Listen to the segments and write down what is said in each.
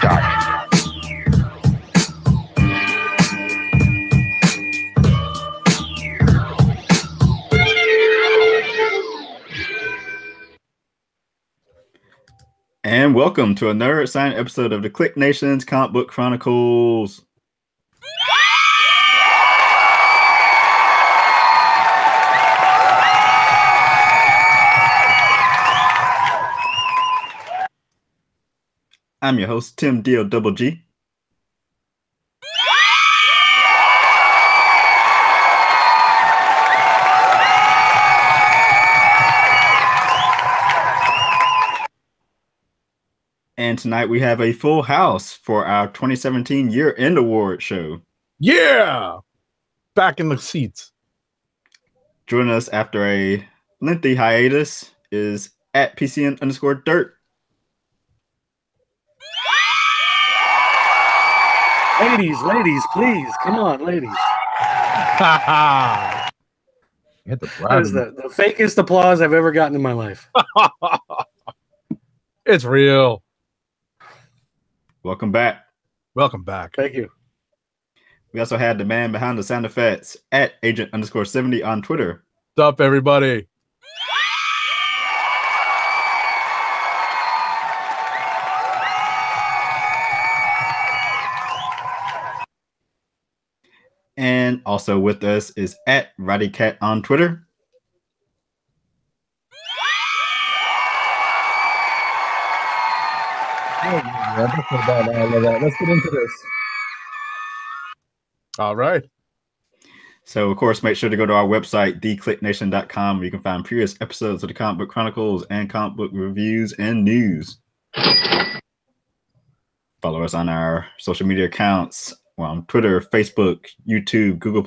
start. And welcome to another exciting episode of the KLIQ Nation's Comic Book Chronicles. I'm your host, Tim D-O-double-G. And tonight we have a full house for our 2017 Year-End Award show. Yeah! Back in the seats. Joining us after a lengthy hiatus is at PCN_Dirt. Ladies, please. Come on, ladies. That is the fakest applause I've ever gotten in my life. It's real. Welcome back. Welcome back. Thank you. We also had the man behind the sound effects at Agent_70 on Twitter. What's up, everybody? And also with us is at RowdyCat on Twitter. Let's get into this. All right. So, of course, make sure to go to our website, thekliqnation.com, where you can find previous episodes of the Comic Book Chronicles and comic book reviews and news. Follow us on our social media accounts on Twitter, Facebook, YouTube, Google+.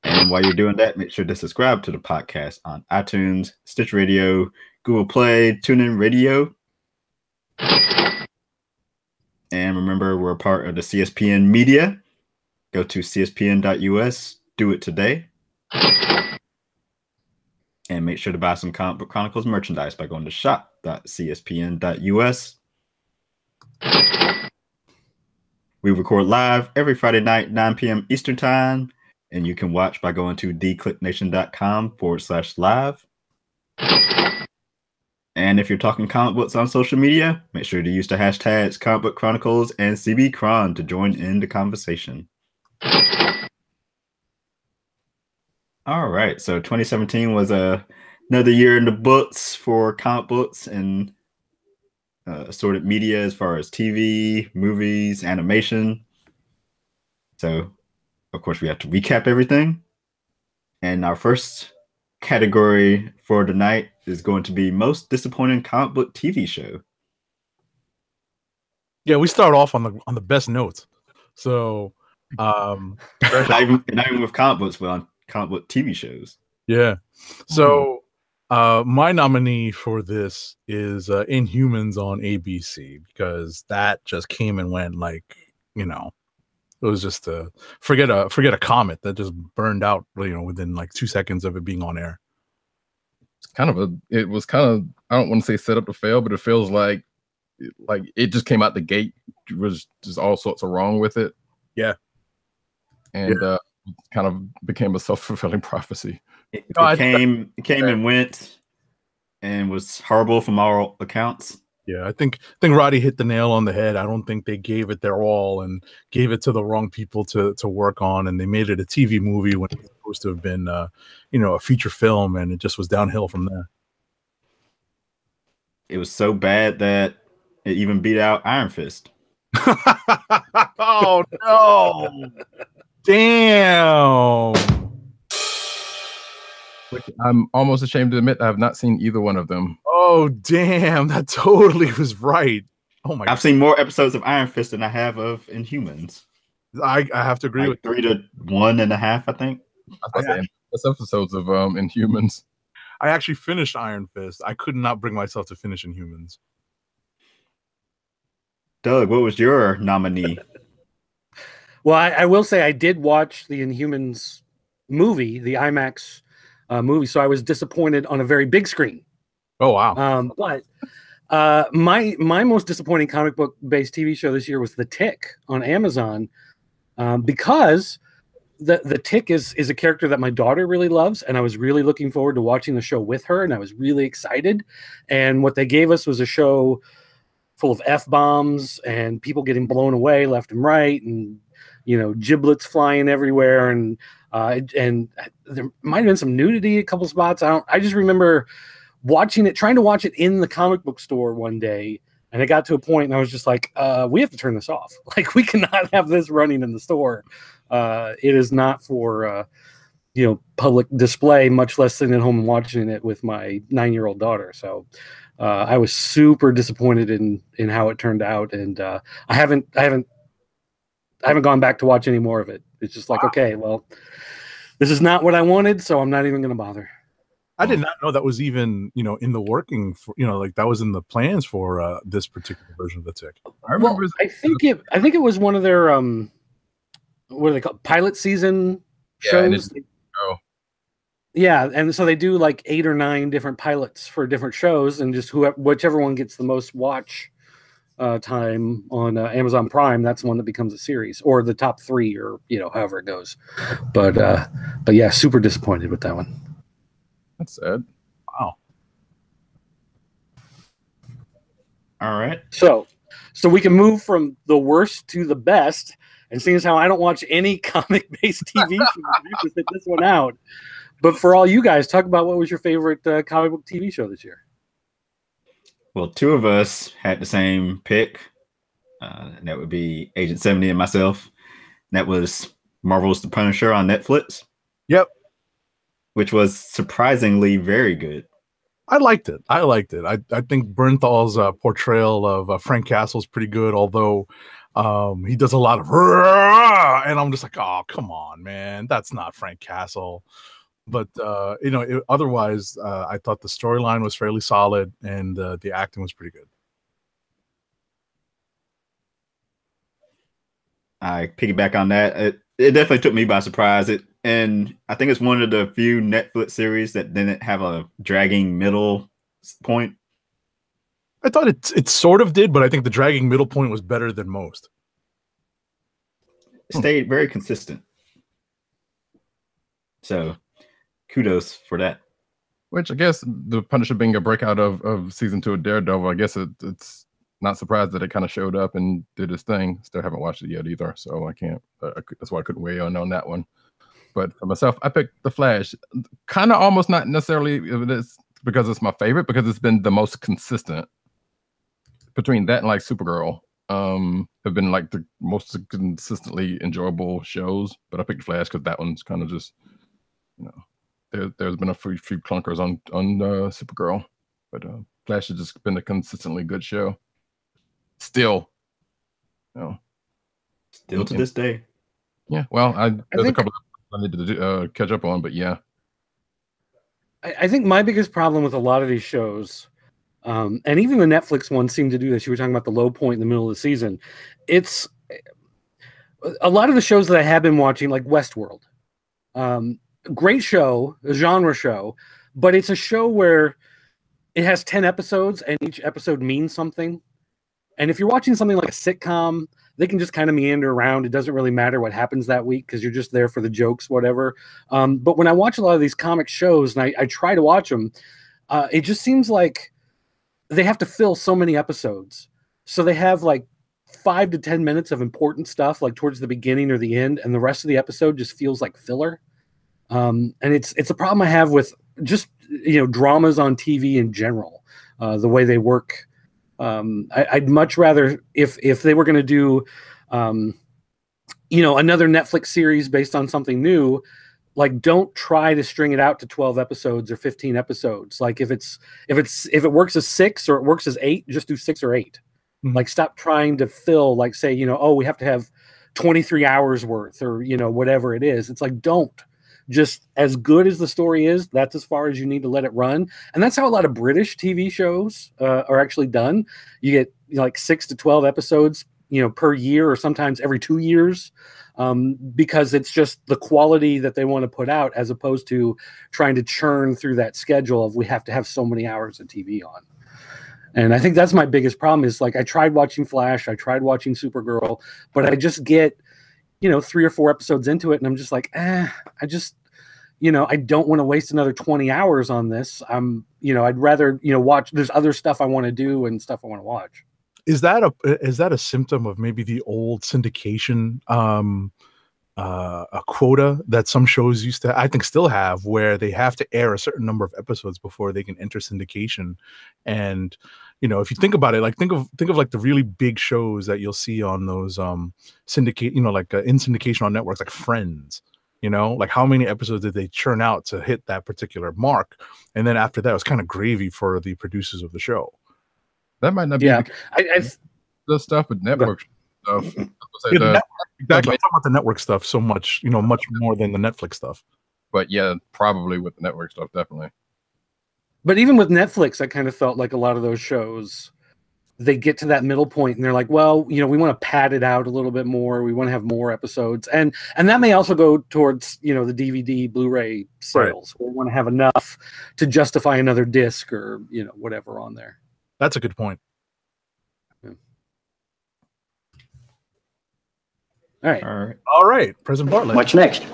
And while you're doing that, make sure to subscribe to the podcast on iTunes, Stitch Radio, Google Play, TuneIn Radio. And remember, we're a part of the CSPN Media. Go to cspn.us, do it today. And make sure to buy some Comic Book Chronicles merchandise by going to shop.cspn.us. We record live every Friday night, 9 p.m. Eastern Time. And you can watch by going to thekliqnation.com/live. And if you're talking comic books on social media, make sure to use the hashtags Comic Book Chronicles and CBChron to join in the conversation. All right, so 2017 was another year in the books for comic books and assorted media as far as TV, movies, animation. So, of course, we have to recap everything. And our first category for tonight is going to be most disappointing comic book TV show. Yeah, we start off on the best notes. So, not even with comic books, but on comic book TV shows. Yeah. So, my nominee for this is Inhumans on ABC, because that just came and went like, it was just forget a comet that just burned out, within like 2 seconds of it being on air. It was kind of, I don't want to say set up to fail, but it feels like it just came out the gate. It was just all sorts of wrong with it. Yeah. And it kind of became a self-fulfilling prophecy. It came and went and was horrible from all accounts. Yeah, I think Roddy hit the nail on the head. I don't think they gave it their all and gave it to the wrong people to work on, and they made it a TV movie when it was supposed to have been, a feature film, and it just was downhill from there. It was so bad that it even beat out Iron Fist. Oh no! Damn. Which I'm almost ashamed to admit I have not seen either one of them. Oh, damn. That totally was right. Oh, my God. I've seen more episodes of Iron Fist than I have of Inhumans. I have to agree with 3 to 1.5, I think. That's episodes of Inhumans. I actually finished Iron Fist. I could not bring myself to finish Inhumans. Doug, what was your nominee? Well, I will say I did watch the Inhumans movie, the IMAX movie, so I was disappointed on a very big screen. Oh, wow. But My most disappointing comic book based TV show this year was The Tick on Amazon, because the Tick is a character that my daughter really loves, and I was really looking forward to watching the show with her, and I was really excited. And what they gave us was a show full of F-bombs and people getting blown away left and right, and giblets flying everywhere, and there might have been some nudity a couple spots. I just remember trying to watch it in the comic book store one day, and it got to a point and I was just like, we have to turn this off. Like, we cannot have this running in the store. It is not for public display, much less sitting at home and watching it with my 9-year-old daughter. So I was super disappointed in how it turned out, and I haven't gone back to watch any more of it. It's just like, okay, well, this is not what I wanted, so I'm not even going to bother. I did not know that was even, in the working for, like that was in the plans for this particular version of the Tick. I think it was one of their what are they called? Pilot season shows. Yeah, and so they do like 8 or 9 different pilots for different shows, and just whichever one gets the most watch time on Amazon Prime, that's one that becomes a series, or the top 3, or however it goes. But yeah, super disappointed with that one. That's sad. Wow. All right. So we can move from the worst to the best, and seeing as how I don't watch any comic-based TV shows, we have to sit this one out. But for all you guys, talk about what was your favorite comic book TV show this year. Well, 2 of us had the same pick. And that would be Agent 70 and myself. And that was Marvel's The Punisher on Netflix. Yep. Which was surprisingly very good. I liked it. I think Bernthal's portrayal of Frank Castle is pretty good, although he does a lot of and I'm just like, oh, come on, man. That's not Frank Castle. But otherwise, I thought the storyline was fairly solid, and the acting was pretty good. I piggyback on that. It definitely took me by surprise. And I think it's one of the few Netflix series that didn't have a dragging middle point. I thought it sort of did, but I think the dragging middle point was better than most. It stayed very consistent. So kudos for that. Which I guess the Punisher being a breakout of season 2 of Daredevil, I guess it's not surprised that it kind of showed up and did its thing. Still haven't watched it yet either, so I can't. That's why I couldn't weigh on that one. But for myself, I picked The Flash. Kind of almost not necessarily because it's my favorite, because it's been the most consistent. Between that and like Supergirl, have been like the most consistently enjoyable shows. But I picked Flash because that one's kind of just, there's been a few clunkers on Supergirl, but Flash has just been a consistently good show. Still to this day. Yeah, well, there's a couple I need to catch up on, but yeah. I think my biggest problem with a lot of these shows, and even the Netflix ones seem to do this. You were talking about the low point in the middle of the season. It's a lot of the shows that I have been watching, like Westworld. Great show, a genre show, but it's a show where it has 10 episodes and each episode means something. And if you're watching something like a sitcom, they can just kind of meander around. It doesn't really matter what happens that week because you're just there for the jokes, whatever. But when I watch a lot of these comic shows and I try to watch them, it just seems like they have to fill so many episodes. So they have like 5 to 10 minutes of important stuff like towards the beginning or the end, and the rest of the episode just feels like filler. And it's a problem I have with just dramas on TV in general, the way they work. I'd much rather if they were going to do another Netflix series based on something new, like don't try to string it out to 12 episodes or 15 episodes. Like if it works as 6 or it works as 8, just do 6 or 8. Mm-hmm. Like stop trying to fill, like say, we have to have 23 hours worth or whatever it is. It's like, don't. Just as good as the story is, that's as far as you need to let it run. And that's how a lot of British TV shows are actually done. You get like 6 to 12 episodes, per year, or sometimes every 2 years, because it's just the quality that they want to put out, as opposed to trying to churn through that schedule of we have to have so many hours of TV on. And I think that's my biggest problem is like I tried watching Flash, I tried watching Supergirl, but I just get, 3 or 4 episodes into it and I'm just like, I don't want to waste another 20 hours on this. I'd rather, watch. There's other stuff I want to do and stuff I want to watch. Is that a symptom of maybe the old syndication a quota that some shows used to, I think still have, where they have to air a certain number of episodes before they can enter syndication? And if you think about it, like think of like the really big shows that you'll see on those syndicate, like in syndication on networks like Friends. Like how many episodes did they churn out to hit that particular mark? And then after that, it was kind of gravy for the producers of the show. That might not be the stuff with network stuff. Exactly. I'm talking about the network stuff so much, much more than the Netflix stuff. But yeah, probably with the network stuff, definitely. But even with Netflix, I kind of felt like a lot of those shows, they get to that middle point and they're like, well, we want to pad it out a little bit more. We want to have more episodes. And that may also go towards, the DVD, Blu-ray sales. Right. We want to have enough to justify another disc or, whatever on there. That's a good point. Yeah. All right. President Bartlett. What's next?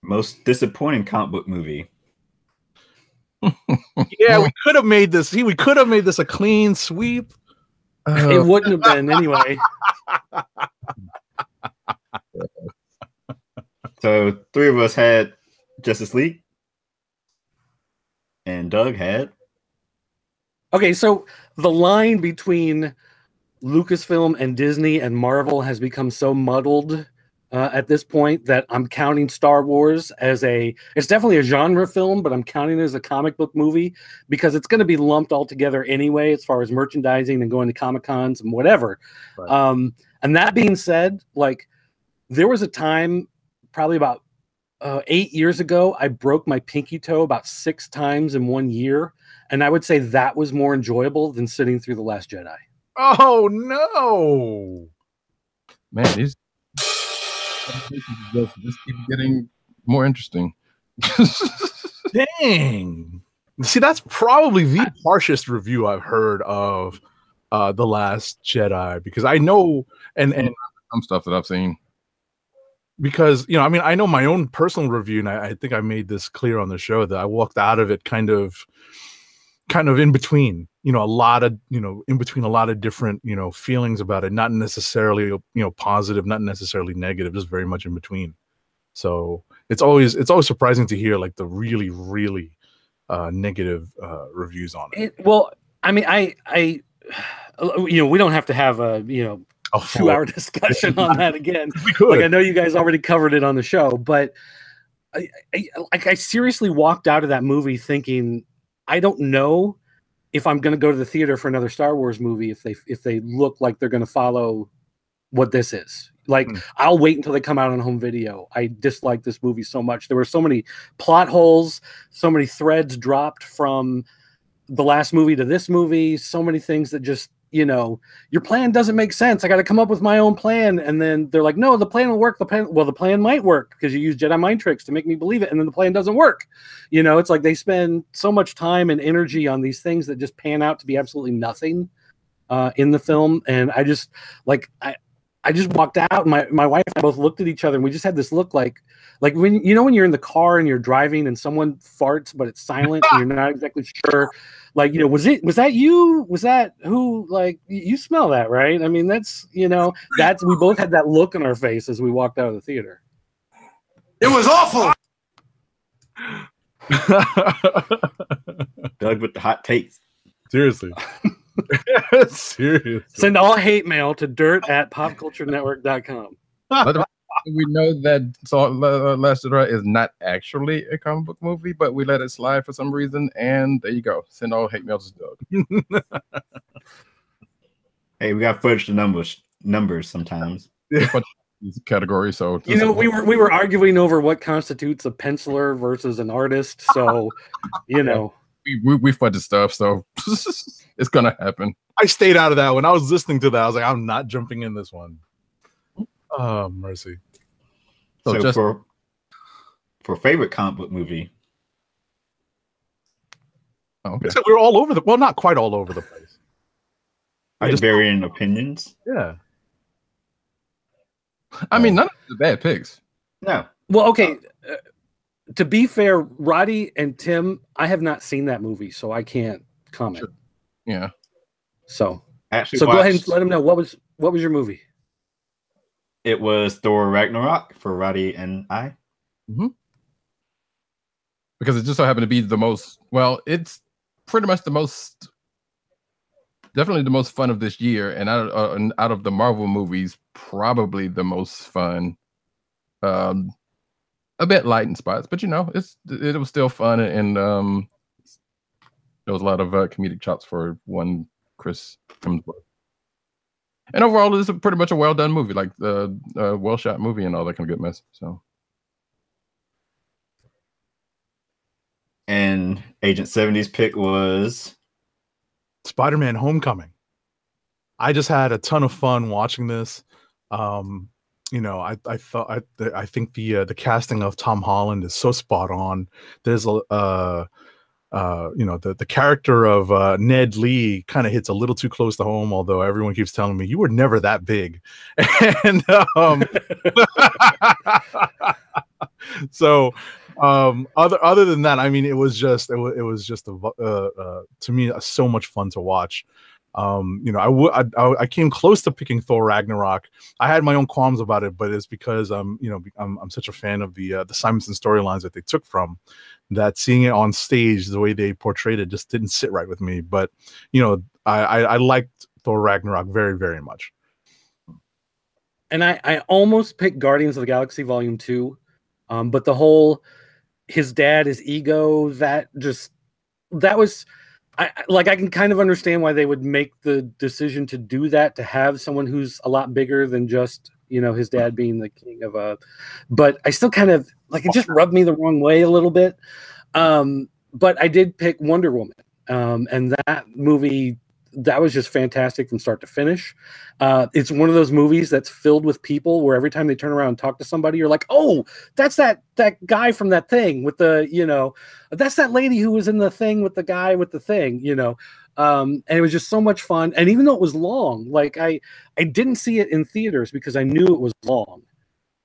Most disappointing comic book movie. Yeah, we could have made this. We could have made this a clean sweep. It wouldn't have been anyway. So 3 of us had Justice League, and Doug had. Okay, so the line between Lucasfilm and Disney and Marvel has become so muddled at this point that I'm counting Star Wars as it's definitely a genre film, but I'm counting it as a comic book movie because it's going to be lumped all together anyway as far as merchandising and going to Comic-Cons and whatever. Right. And that being said, like there was a time probably about 8 years ago, I broke my pinky toe about 6 times in 1 year. And I would say that was more enjoyable than sitting through The Last Jedi. Oh, no. Man, these just keep getting more interesting. Dang. See, that's probably the harshest review I've heard of The Last Jedi, because I know and some stuff that I've seen. Because, I know my own personal review, and I think I made this clear on the show that I walked out of it kind of in between, a lot of, in between a lot of different, feelings about it, not necessarily, positive, not necessarily negative, just very much in between. So it's always surprising to hear like the really, really negative reviews on it. Well, I we don't have to have a 2-hour discussion on that again. We could. Like I know you guys already covered it on the show, but I seriously walked out of that movie thinking, I don't know if I'm going to go to the theater for another Star Wars movie if they look like they're going to follow what this is. Like, I'll wait until they come out on home video. I dislike this movie so much. There were so many plot holes, so many threads dropped from the last movie to this movie, so many things that just, your plan doesn't make sense. I got to come up with my own plan. And then they're like, no, the plan will work. The plan might work because you use Jedi mind tricks to make me believe it. And then the plan doesn't work. It's like they spend so much time and energy on these things that just pan out to be absolutely nothing in the film. And I just I just walked out, and my wife and I both looked at each other, and we just had this look like when when you're in the car and you're driving and someone farts but it's silent and you're not exactly sure, like, was that you? Was that who? Like, you smell that, right? I mean, that's we both had that look on our face as we walked out of the theater. It was awful. Doug with the hot takes. Seriously. Seriously. Send all hate mail to dirt@popculturenetwork.com. We know that Last Jedi is not actually a comic book movie, but we let it slide for some reason, and there you go. Send all hate mail to Doug. Hey, we got fudge the numbers sometimes. Category, so we were arguing over what constitutes a penciler versus an artist, so we fudged stuff, so it's gonna happen. I stayed out of that when I was listening to that. I was like, I'm not jumping in this one. Oh, mercy. So just for favorite comic book movie. Oh, okay. We were all over the, well, not quite all over the place. I just varying opinions. Yeah. I mean, none of the bad picks. No. Well, okay. To be fair, Roddy and Tim, I have not seen that movie, so I can't comment. Sure. Yeah. So Actually, go ahead and let them know what was your movie. It was Thor Ragnarok for Roddy and I. Mm-hmm. Because it just so happened to be the most, well, it's pretty much definitely the most fun of this year, and out of the Marvel movies, probably the most fun. A bit light in spots, but it was still fun, and there was a lot of comedic chops for one Chris Hemsworth. And overall, it's pretty much a well done movie, like the well shot movie and all that kind of good mess. So. And Agent 70's pick was Spider-Man: Homecoming. I just had a ton of fun watching this. I think the casting of Tom Holland is so spot on. There's the character of Ned Lee kind of hits a little too close to home, although everyone keeps telling me you were never that big. And so other than that, I mean, it was just to me so much fun to watch. I came close to picking Thor Ragnarok. I had my own qualms about it, but it's because I'm such a fan of the Simonson storylines that they took from that. Seeing it on stage, the way they portrayed it just didn't sit right with me. But I liked Thor Ragnarok very, very much. And I almost picked Guardians of the Galaxy Volume 2, but the whole his dad, his ego, that was. I can kind of understand why they would make the decision to do that, to have someone who's a lot bigger than just, his dad being the king of but I still kind of it just rubbed me the wrong way a little bit. But I did pick Wonder Woman. And that movie, that was just fantastic from start to finish. It's one of those movies that's filled with people where every time they turn around and talk to somebody, you're like, oh, that's that guy from that thing with the, that's that lady who was in the thing with the guy with the thing, and it was just so much fun. And even though it was long, I didn't see it in theaters because I knew it was long.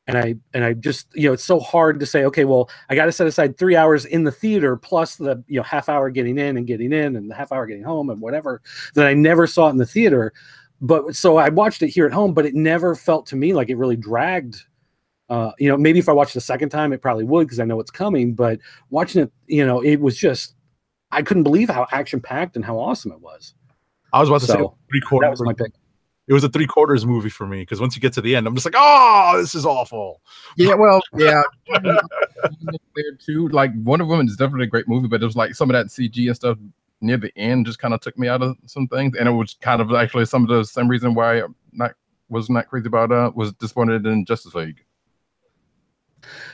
And I just, it's so hard to say, okay, well, I got to set aside 3 hours in the theater plus the, half hour getting in and the half hour getting home and whatever, that I never saw it in the theater. But so I watched it here at home, but it never felt to me like it really dragged. Maybe if I watched the second time, it probably would, because I know it's coming, but watching it, it was just, I couldn't believe how action packed and how awesome it was. I was about to say 3/4. That was my pick. It was a 3/4 movie for me, because once you get to the end, I'm just like, oh, this is awful. Yeah, well, yeah. There too. Like, Wonder Woman is definitely a great movie, but it was like some of that CG and stuff near the end just kind of took me out of some things, and it was kind of actually some of the same reason why I was not crazy about was disappointed in Justice League.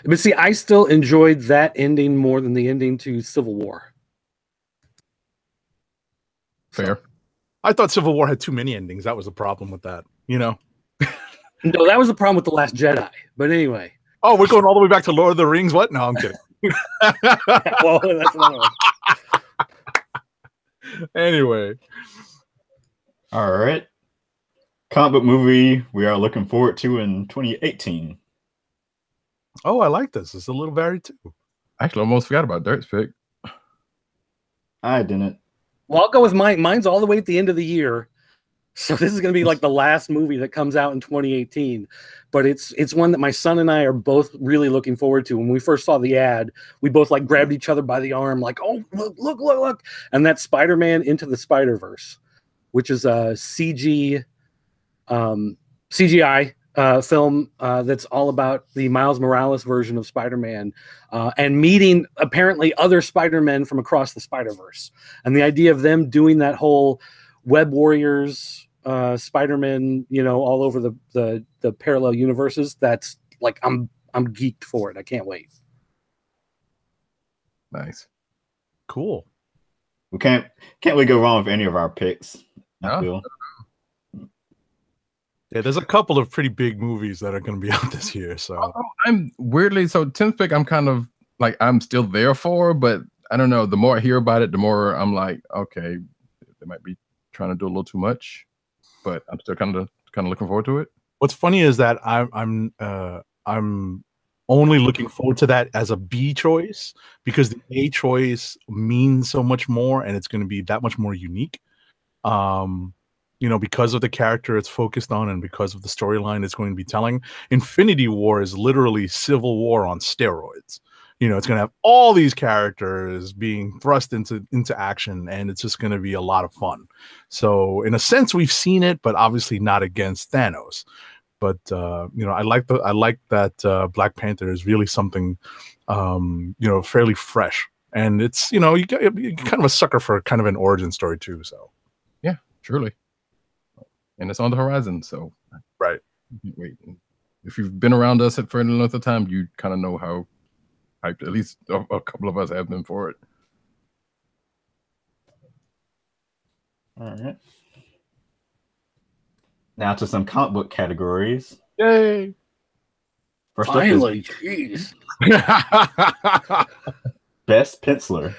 But see, I still enjoyed that ending more than the ending to Civil War. Fair. I thought Civil War had too many endings. That was the problem with that, No, that was the problem with The Last Jedi. But anyway. Oh, we're going all the way back to Lord of the Rings? What? No, I'm kidding. Well, that's another one. Anyway. All right. Comic book movie we are looking forward to in 2018. Oh, I like this. It's a little varied too. Actually, I almost forgot about Dirk's pick. I didn't. Well, I'll go with mine. Mine's all the way at the end of the year. So this is going to be like the last movie that comes out in 2018. But it's one that my son and I are both really looking forward to. When we first saw the ad, we both grabbed each other by the arm, like, oh, look. And that's Spider-Man Into the Spider-Verse, which is a CGI film that's all about the Miles Morales version of Spider-Man and meeting apparently other Spider-Men from across the Spider-Verse. And the idea of them doing that whole Web Warriors, Spider-Man, all over the parallel universes, that's like, I'm geeked for it. I can't wait. Nice. Cool. We can't we go wrong with any of our picks? I No. feel. Yeah, there's a couple of pretty big movies that are going to be out this year. So I'm weirdly, so 10th pick, I'm kind of like, I'm still there for, but I don't know. The more I hear about it, the more I'm like, okay, they might be trying to do a little too much, but I'm still kind of looking forward to it. What's funny is that I'm only looking forward to that as a B choice because the A choice means so much more and it's going to be that much more unique. Because of the character it's focused on and because of the storyline it's going to be telling. Infinity War is literally Civil War on steroids. It's going to have all these characters being thrust into action, and it's just going to be a lot of fun. So in a sense, we've seen it, but obviously not against Thanos. But I like that Black Panther is really something, fairly fresh, and it's you're kind of a sucker for kind of an origin story too. So yeah, truly, and it's on the horizon. So right, wait. If you've been around us for any length of time, you kind of know how hyped at least a couple of us have been for it. All right. Now to some comic book categories. Yay! First Finally, jeez. Best penciler.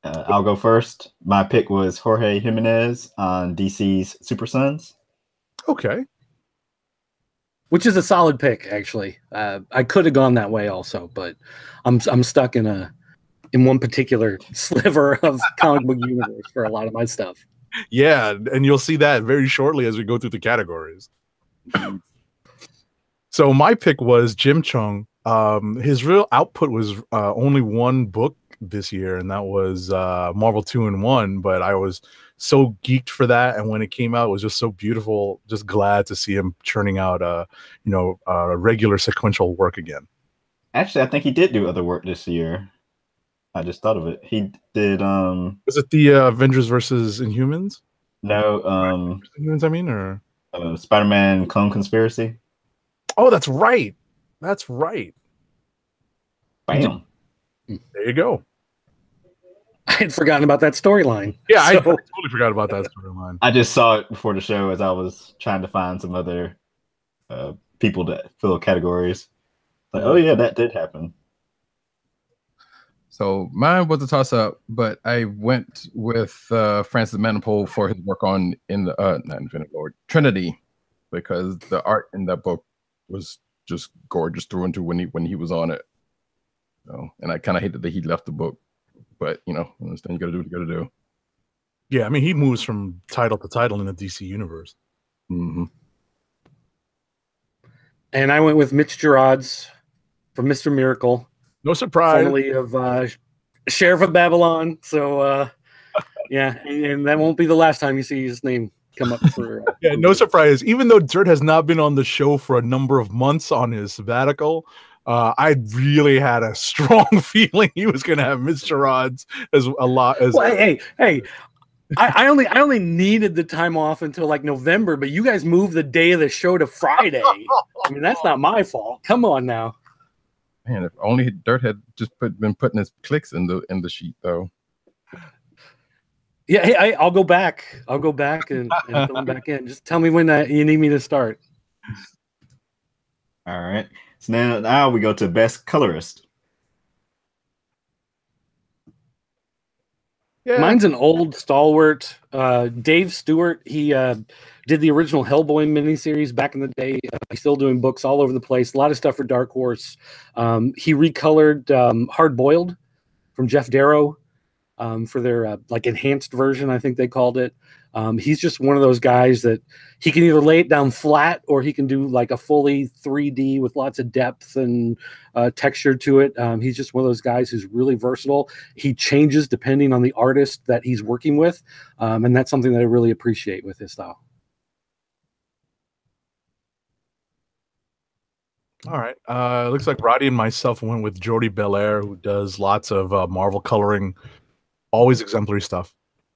I'll go first. My pick was Jorge Jimenez on DC's Super Sons. Okay. Which is a solid pick, actually. I could have gone that way also, but I'm stuck in one particular sliver of comic book universe for a lot of my stuff. Yeah, and you'll see that very shortly as we go through the categories. So my pick was Jim Chung. His real output was only one book this year, and that was Marvel 2-in-1, but I was so geeked for that, and when it came out it was just so beautiful. Just glad to see him churning out regular sequential work again. Actually, I think he did do other work this year. I just thought of it. He did was it the Avengers versus Inhumans? No, Inhumans, I mean, or Spider-Man Clone Conspiracy. Oh, that's right. Bam. There you go. I had forgotten about that storyline. Yeah, I totally forgot about that storyline. I just saw it before the show as I was trying to find some other people that fill categories. Like, oh yeah, that did happen. So mine was a toss-up, but I went with Francis Manapul for his work on not Infinite Lord, Trinity, because the art in that book was just gorgeous through and through when he was on it. So, and I kind of hated that he left the book, but I understand you got to do what you got to do. Yeah, I mean he moves from title to title in the DC universe. Mm-hmm. And I went with Mitch Gerads from Mr. Miracle. No surprise. Formerly of Sheriff of Babylon. So, yeah, and that won't be the last time you see his name come up for. Yeah, no surprise. Even though Dirt has not been on the show for a number of months on his sabbatical, I really had a strong feeling he was going to have Mr. Rods as a lot. As well, hey. I only needed the time off until like November, but you guys moved the day of the show to Friday. I mean, that's not my fault. Come on now. Man, if only Dirt had just been putting his clicks in the sheet, though. Yeah, hey, I'll go back. I'll go back and fill them back in. Just tell me when you need me to start. All right. So now we go to best colorist. Yeah. Mine's an old stalwart. Dave Stewart. He did the original Hellboy miniseries back in the day. He's still doing books all over the place. A lot of stuff for Dark Horse. He recolored Hard Boiled from Jeff Darrow for their like enhanced version, I think they called it. He's just one of those guys that he can either lay it down flat or he can do like a fully 3D with lots of depth and texture to it. He's just one of those guys who's really versatile. He changes depending on the artist that he's working with. And that's something that I really appreciate with his style. All right. Looks like Roddy and myself went with Jordi Belair, who does lots of Marvel coloring, always exemplary stuff.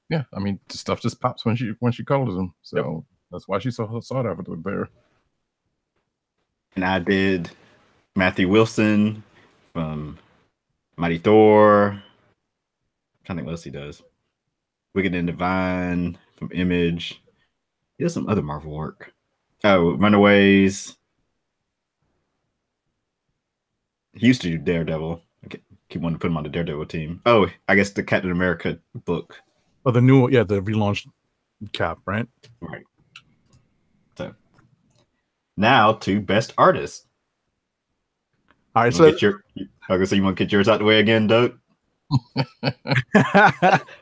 Yeah, I mean, stuff just pops when she colors them. So that's why she's so sought after there. And I did Matthew Wilson from Mighty Thor. I'm trying to think what else he does. Wicked and Divine from Image. He does some other Marvel work. Oh, Runaways. He used to do Daredevil. I can't keep wanting to put him on the Daredevil team. Oh, I guess the Captain America book. Oh, the new, yeah, the relaunched Cap, right? Right. So now to best artist. All right, So so get your. Okay, so you want to get yours out the way again, Doug?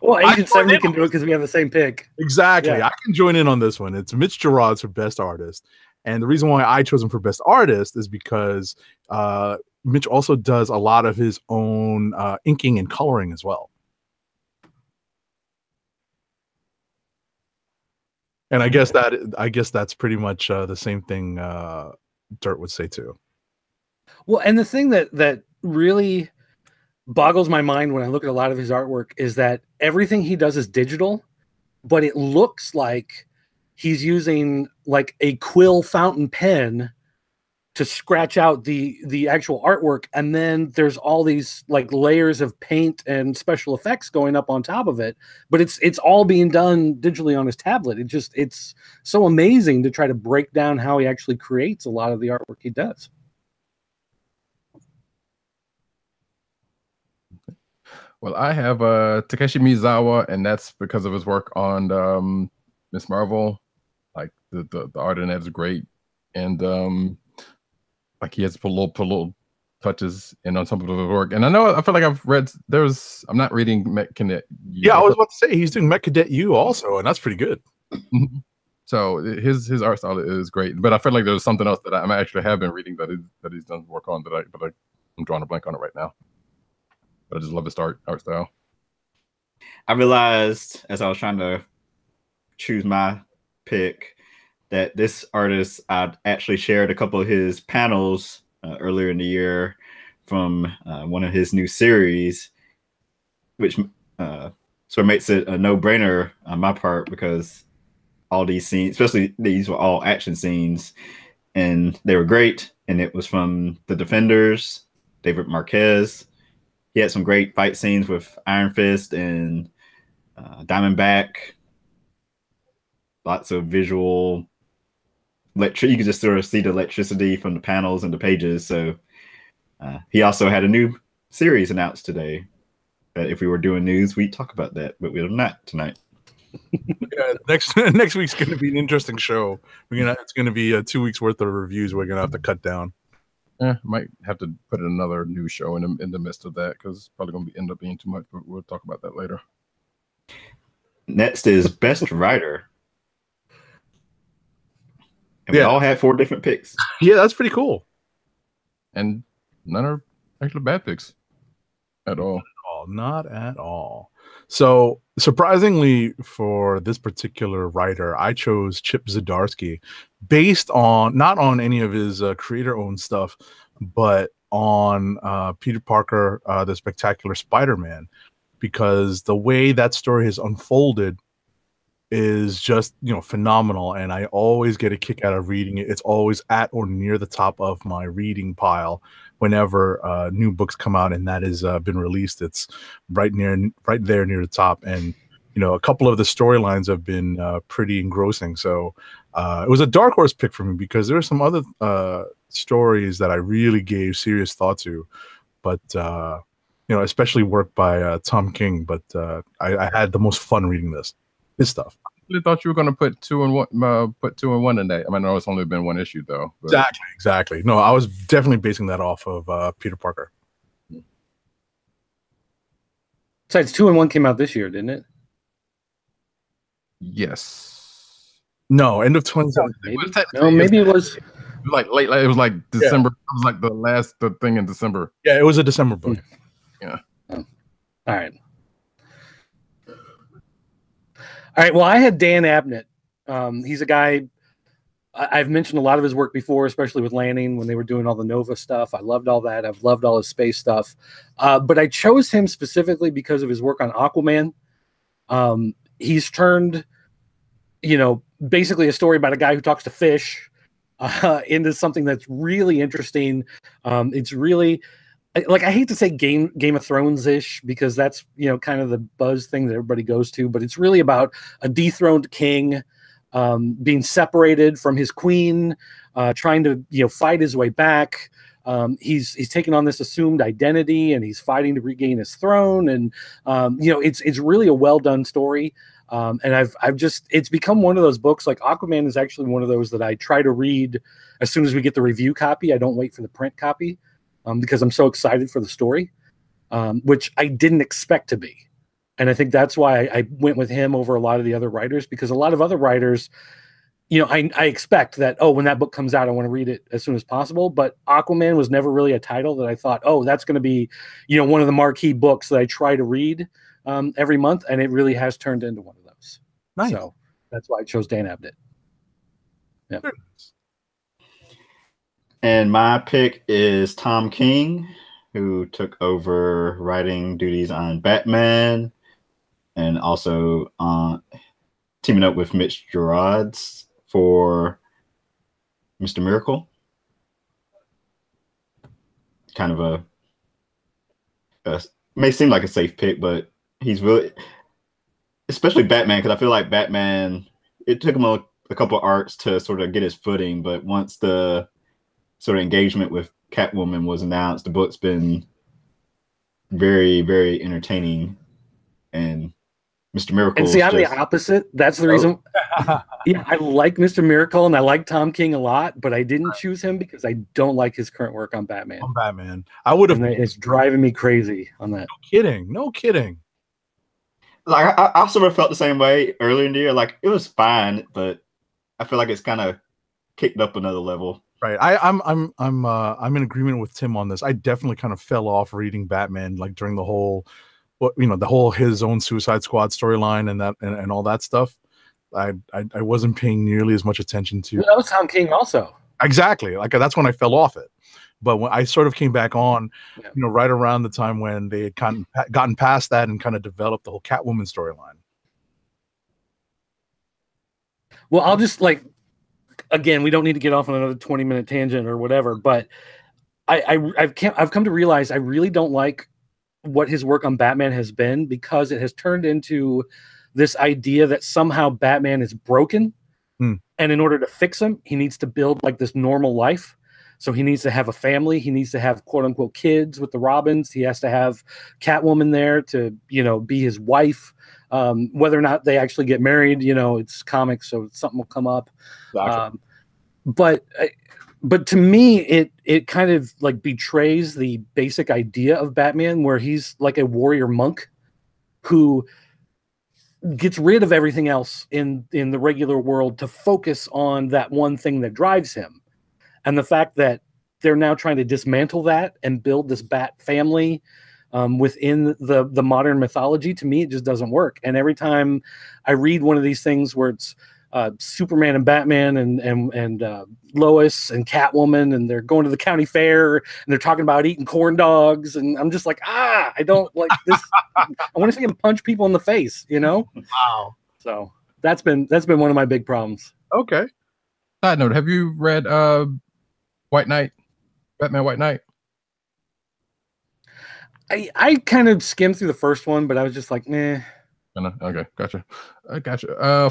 Well, Agent 70 can do it because we have the same pick. Exactly. Yeah. I can join in on this one. It's Mitch Gerads for best artist. And the reason why I chose him for best artist is because Mitch also does a lot of his own inking and coloring as well. And I guess that's pretty much the same thing Dirt would say too. Well, and the thing that really boggles my mind when I look at a lot of his artwork is that everything he does is digital, but it looks like he's using like a quill fountain pen to scratch out the actual artwork, and then there's all these like layers of paint and special effects going up on top of it, but it's all being done digitally on his tablet. It's so amazing to try to break down how he actually creates a lot of the artwork he does. Well, I have Takeshi Miyazawa, and that's because of his work on Miss Marvel. Like the art in that is great, and like he has put little touches in on some of his work. And I feel like I've read I'm not reading Met Cadet U. Yeah, I was about to say he's doing Met Cadet U also, and that's pretty good. So his art style is great, but I feel like there's something else that I actually have been reading that he's done work on but I'm drawing a blank on it right now. But I just love his art style. I realized as I was trying to choose my pick that this artist, I actually shared a couple of his panels earlier in the year from one of his new series, which sort of makes it a no-brainer on my part because all these scenes, especially these were all action scenes, and they were great. And it was from The Defenders, David Marquez. He had some great fight scenes with Iron Fist and Diamondback. Lots of visual you can just sort of see the electricity from the panels and the pages. So he also had a new series announced today. That if we were doing news, we'd talk about that, but we're not tonight. Yeah, next week's going to be an interesting show. It's going to be 2 weeks worth of reviews. We're going to have to cut down. Might have to put another news show in the midst of that because it's probably going to end up being too much. But we'll talk about that later. Next is best writer. And we all had 4 different picks. Yeah, that's pretty cool. And none are actually bad picks at all. Not at all. So surprisingly for this particular writer, I chose Chip Zdarsky based on not on any of his creator-owned stuff, but on Peter Parker, the Spectacular Spider-Man, because the way that story has unfolded is just phenomenal, and I always get a kick out of reading it. It's always at or near the top of my reading pile whenever new books come out, and that has been released. It's right there near the top, and a couple of the storylines have been pretty engrossing. So it was a dark horse pick for me because there are some other stories that I really gave serious thought to, but especially work by Tom King. But I had the most fun reading his stuff. I really thought you were going to put 2 and 1, put 2 and 1 in that. I mean, I know it's only been 1 issue though. But. Exactly. No, I was definitely basing that off of Peter Parker. Besides, 2 and 1 came out this year, didn't it? Yes. No, end of 2017. Maybe it was like late. Like, it was like December. Yeah. It was like the thing in December. Yeah, it was a December book. Yeah. All right. All right. Well, I had Dan Abnett. He's a guy I've mentioned a lot of his work before, especially with Lanning when they were doing all the Nova stuff. I loved all that. I've loved all his space stuff. But I chose him specifically because of his work on Aquaman. He's turned, basically a story about a guy who talks to fish into something that's really interesting. It's really, like, I hate to say Game of Thrones-ish because that's, kind of the buzz thing that everybody goes to, but it's really about a dethroned king being separated from his queen, trying to, fight his way back. He's taken on this assumed identity, and he's fighting to regain his throne. And it's really a well done story. And I've just, it's become one of those books. Like Aquaman is actually one of those that I try to read as soon as we get the review copy. I don't wait for the print copy because I'm so excited for the story, which I didn't expect to be. And I think that's why I went with him over a lot of the other writers, because a lot of other writers, I expect that, when that book comes out, I want to read it as soon as possible. But Aquaman was never really a title that I thought, that's going to be, one of the marquee books that I try to read every month. And it really has turned into one of those. Nice. So that's why I chose Dan Abnett. Yeah. And my pick is Tom King, who took over writing duties on Batman, and also teaming up with Mitch Gerads for Mr. Miracle. Kind of a may seem like a safe pick, but he's really, especially Batman, because I feel like Batman, it took him a couple of arcs to sort of get his footing, but once the sort of engagement with Catwoman was announced, the book's been very, very entertaining. And Mr. Miracle. And see, I'm the opposite. That's the reason. Yeah, I like Mr. Miracle and I like Tom King a lot, but I didn't choose him because I don't like his current work on Batman. I would have. It's driving me crazy on that. No kidding. Like I sort of felt the same way earlier in the year. Like it was fine, but I feel like it's kind of kicked up another level. Right. I'm in agreement with Tim on this. I definitely kind of fell off reading Batman like during the whole, the whole his own Suicide Squad storyline and that and all that stuff. I wasn't paying nearly as much attention to. That was Tom King also. Exactly. Like that's when I fell off it. But when I sort of came back on, right around the time when they had gotten past that and kind of developed the whole Catwoman storyline. Well, I'll just again, we don't need to get off on another 20-minute tangent or whatever, but I've come to realize I really don't like what his work on Batman has been, because it has turned into this idea that somehow Batman is broken, and in order to fix him, he needs to build like this normal life. So he needs to have a family. He needs to have quote unquote kids with the Robins. He has to have Catwoman there to, be his wife. Whether or not they actually get married, it's comics, so something will come up. Exactly. But to me, it kind of like betrays the basic idea of Batman, where he's like a warrior monk who gets rid of everything else in the regular world to focus on that one thing that drives him. And the fact that they're now trying to dismantle that and build this Bat family within the modern mythology, to me, it just doesn't work. And every time I read one of these things where it's Superman and Batman and Lois and Catwoman, and they're going to the county fair and they're talking about eating corn dogs, and I'm just like, I don't like this. I want to see him punch people in the face, Wow. So that's been one of my big problems. Okay. Side note: have you read White Knight, Batman White Knight? I kind of skimmed through the first one, but I was just like, nah. Okay, gotcha.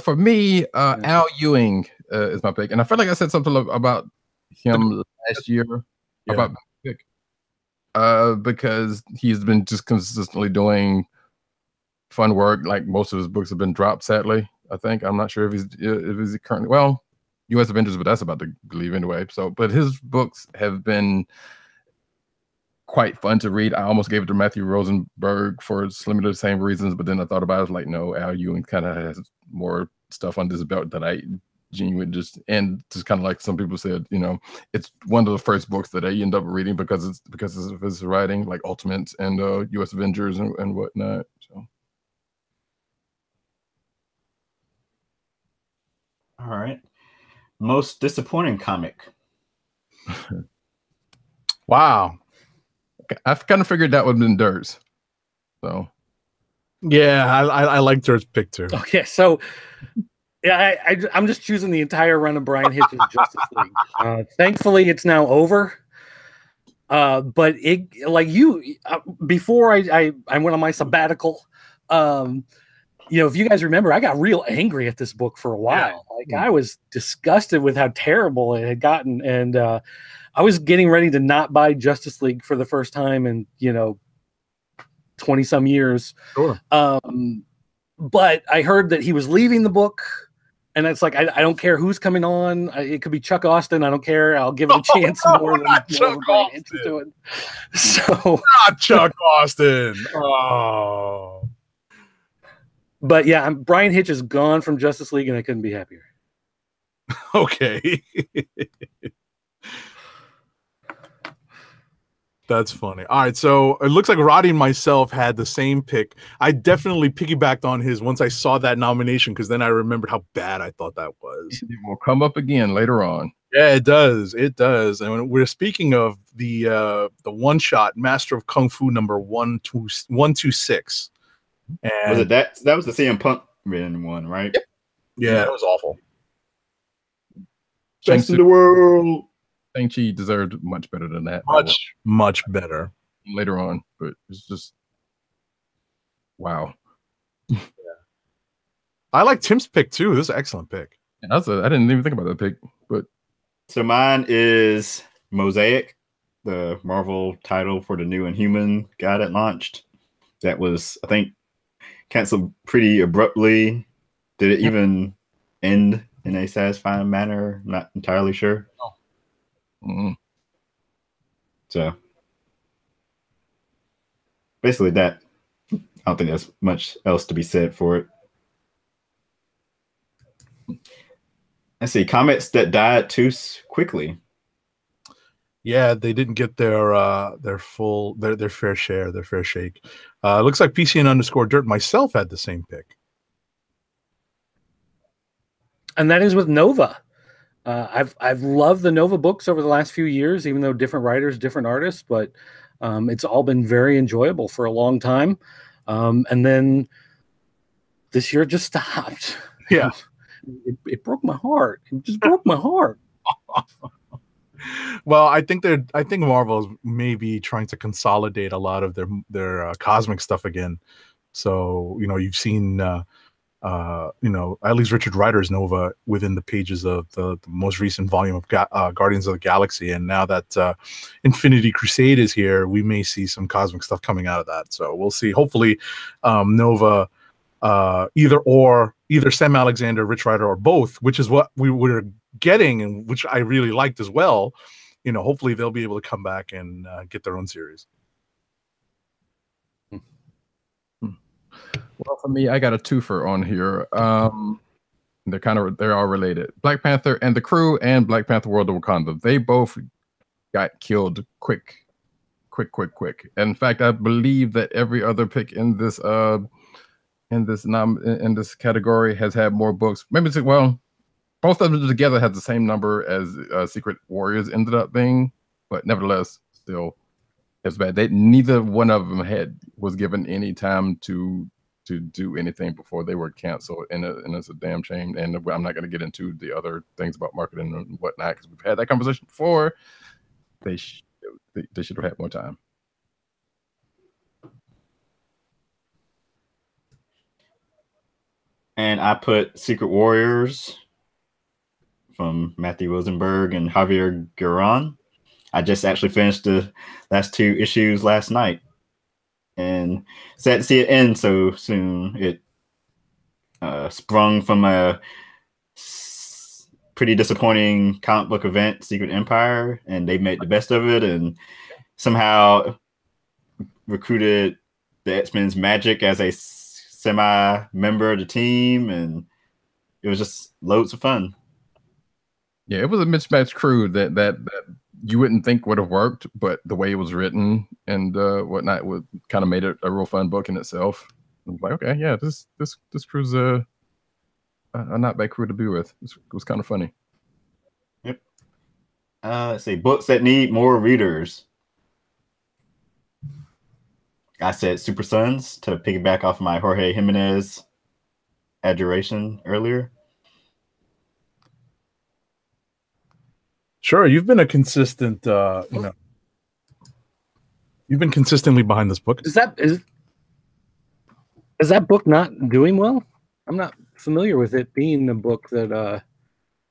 For me, Al Ewing is my pick, and I feel like I said something about him last year about my pick, because he's been just consistently doing fun work. Like most of his books have been dropped, sadly. I think I'm not sure if he's currently U.S. Avengers, but that's about to leave anyway. So, but his books have been quite fun to read. I almost gave it to Matthew Rosenberg for similar the same reasons, but then I thought about it, I was like, no, Al Ewing kind of has more stuff on this belt that I genuinely just kind of like some people said, it's one of the first books that I end up reading because of his writing, like Ultimates and U.S. Avengers and whatnot. So. All right. Most disappointing comic. Wow. I've kind of figured that would have been Dirt's. So, yeah, I like Dirt's pick too. Okay, so yeah, I'm just choosing the entire run of Brian Hitch's Justice League. Thankfully, it's now over. But it before I went on my sabbatical. If you guys remember, I got real angry at this book for a while. I was disgusted with how terrible it had gotten, and I was getting ready to not buy Justice League for the first time in 20 some years. Sure. But I heard that he was leaving the book, and it's like I don't care who's coming on. It could be Chuck Austin. I don't care. I'll give it a chance more than Chuck Brian Hitch is doing. So not Chuck Austin. Oh. But yeah, Brian Hitch is gone from Justice League, and I couldn't be happier. Okay. That's funny. All right, so it looks like Roddy and myself had the same pick. I definitely piggybacked on his once I saw that nomination, because then I remembered how bad I thought that was. It will come up again later on. Yeah, it does. It does. And when we're speaking of the one shot Master of Kung Fu number 126. And Was it that? That was the CM Punk written one, right? yeah, it was awful. Best in the world. Shang-Chi deserved much better than that. Much better. Later on, but it's just wow. Yeah. I like Tim's pick too. This is an excellent pick. And I didn't even think about that pick, but so mine is Mosaic, the Marvel title for the new Inhuman guy that launched. That was, I think, canceled pretty abruptly. Did it even end in a satisfying manner? Not entirely sure. Oh. Mm-hmm. So basically that. I don't think there's much else to be said for it. Let's see, comics that died too quickly. Yeah, they didn't get their fair share, their fair shake. Looks like PCN_Dirt myself had the same pick. And that is with Nova. I've loved the Nova books over the last few years, even though different writers, different artists, but it's all been very enjoyable for a long time. And then this year it just stopped. Yeah. It broke my heart. It just broke my heart. Well, I think Marvel is maybe trying to consolidate a lot of their cosmic stuff again. So, you've seen at least Richard Rider's Nova within the pages of the most recent volume of Guardians of the Galaxy. And now that Infinity Crusade is here, we may see some cosmic stuff coming out of that. So we'll see. Hopefully Nova, either Sam Alexander, Rich Rider, or both, which is what we were getting and which I really liked as well. Hopefully they'll be able to come back and get their own series. Well, for me, I got a twofer on here. They're all related. Black Panther and the Crew and Black Panther World of Wakanda. They both got killed quick. And in fact, I believe that every other pick in this category has had more books. Maybe both of them together had the same number as Secret Warriors ended up being, but nevertheless, still it's bad. Neither one of them was given any time to do anything before they were canceled, and it's a damn shame. And I'm not going to get into the other things about marketing and whatnot because we've had that conversation before. They should have had more time. And I put Secret Warriors from Matthew Rosenberg and Javier Garron. I just actually finished the last 2 issues last night. And sad to see it end so soon. It sprung from a pretty disappointing comic book event, Secret Empire, and they made the best of it and somehow recruited the X-Men's Magic as a semi-member of the team, and it was just loads of fun. Yeah, it was a mismatched crew that you wouldn't think would have worked, but the way it was written and whatnot would kind of made it a real fun book in itself. I was like, okay, yeah, this crew's a not bad crew to be with. It was kind of funny. Yep. Let's see, books that need more readers. I said Super Sons to piggyback off my Jorge Jimenez adoration earlier. Sure, you've been a consistent, you've been consistently behind this book. Is that book not doing well? I'm not familiar with it being a book that. I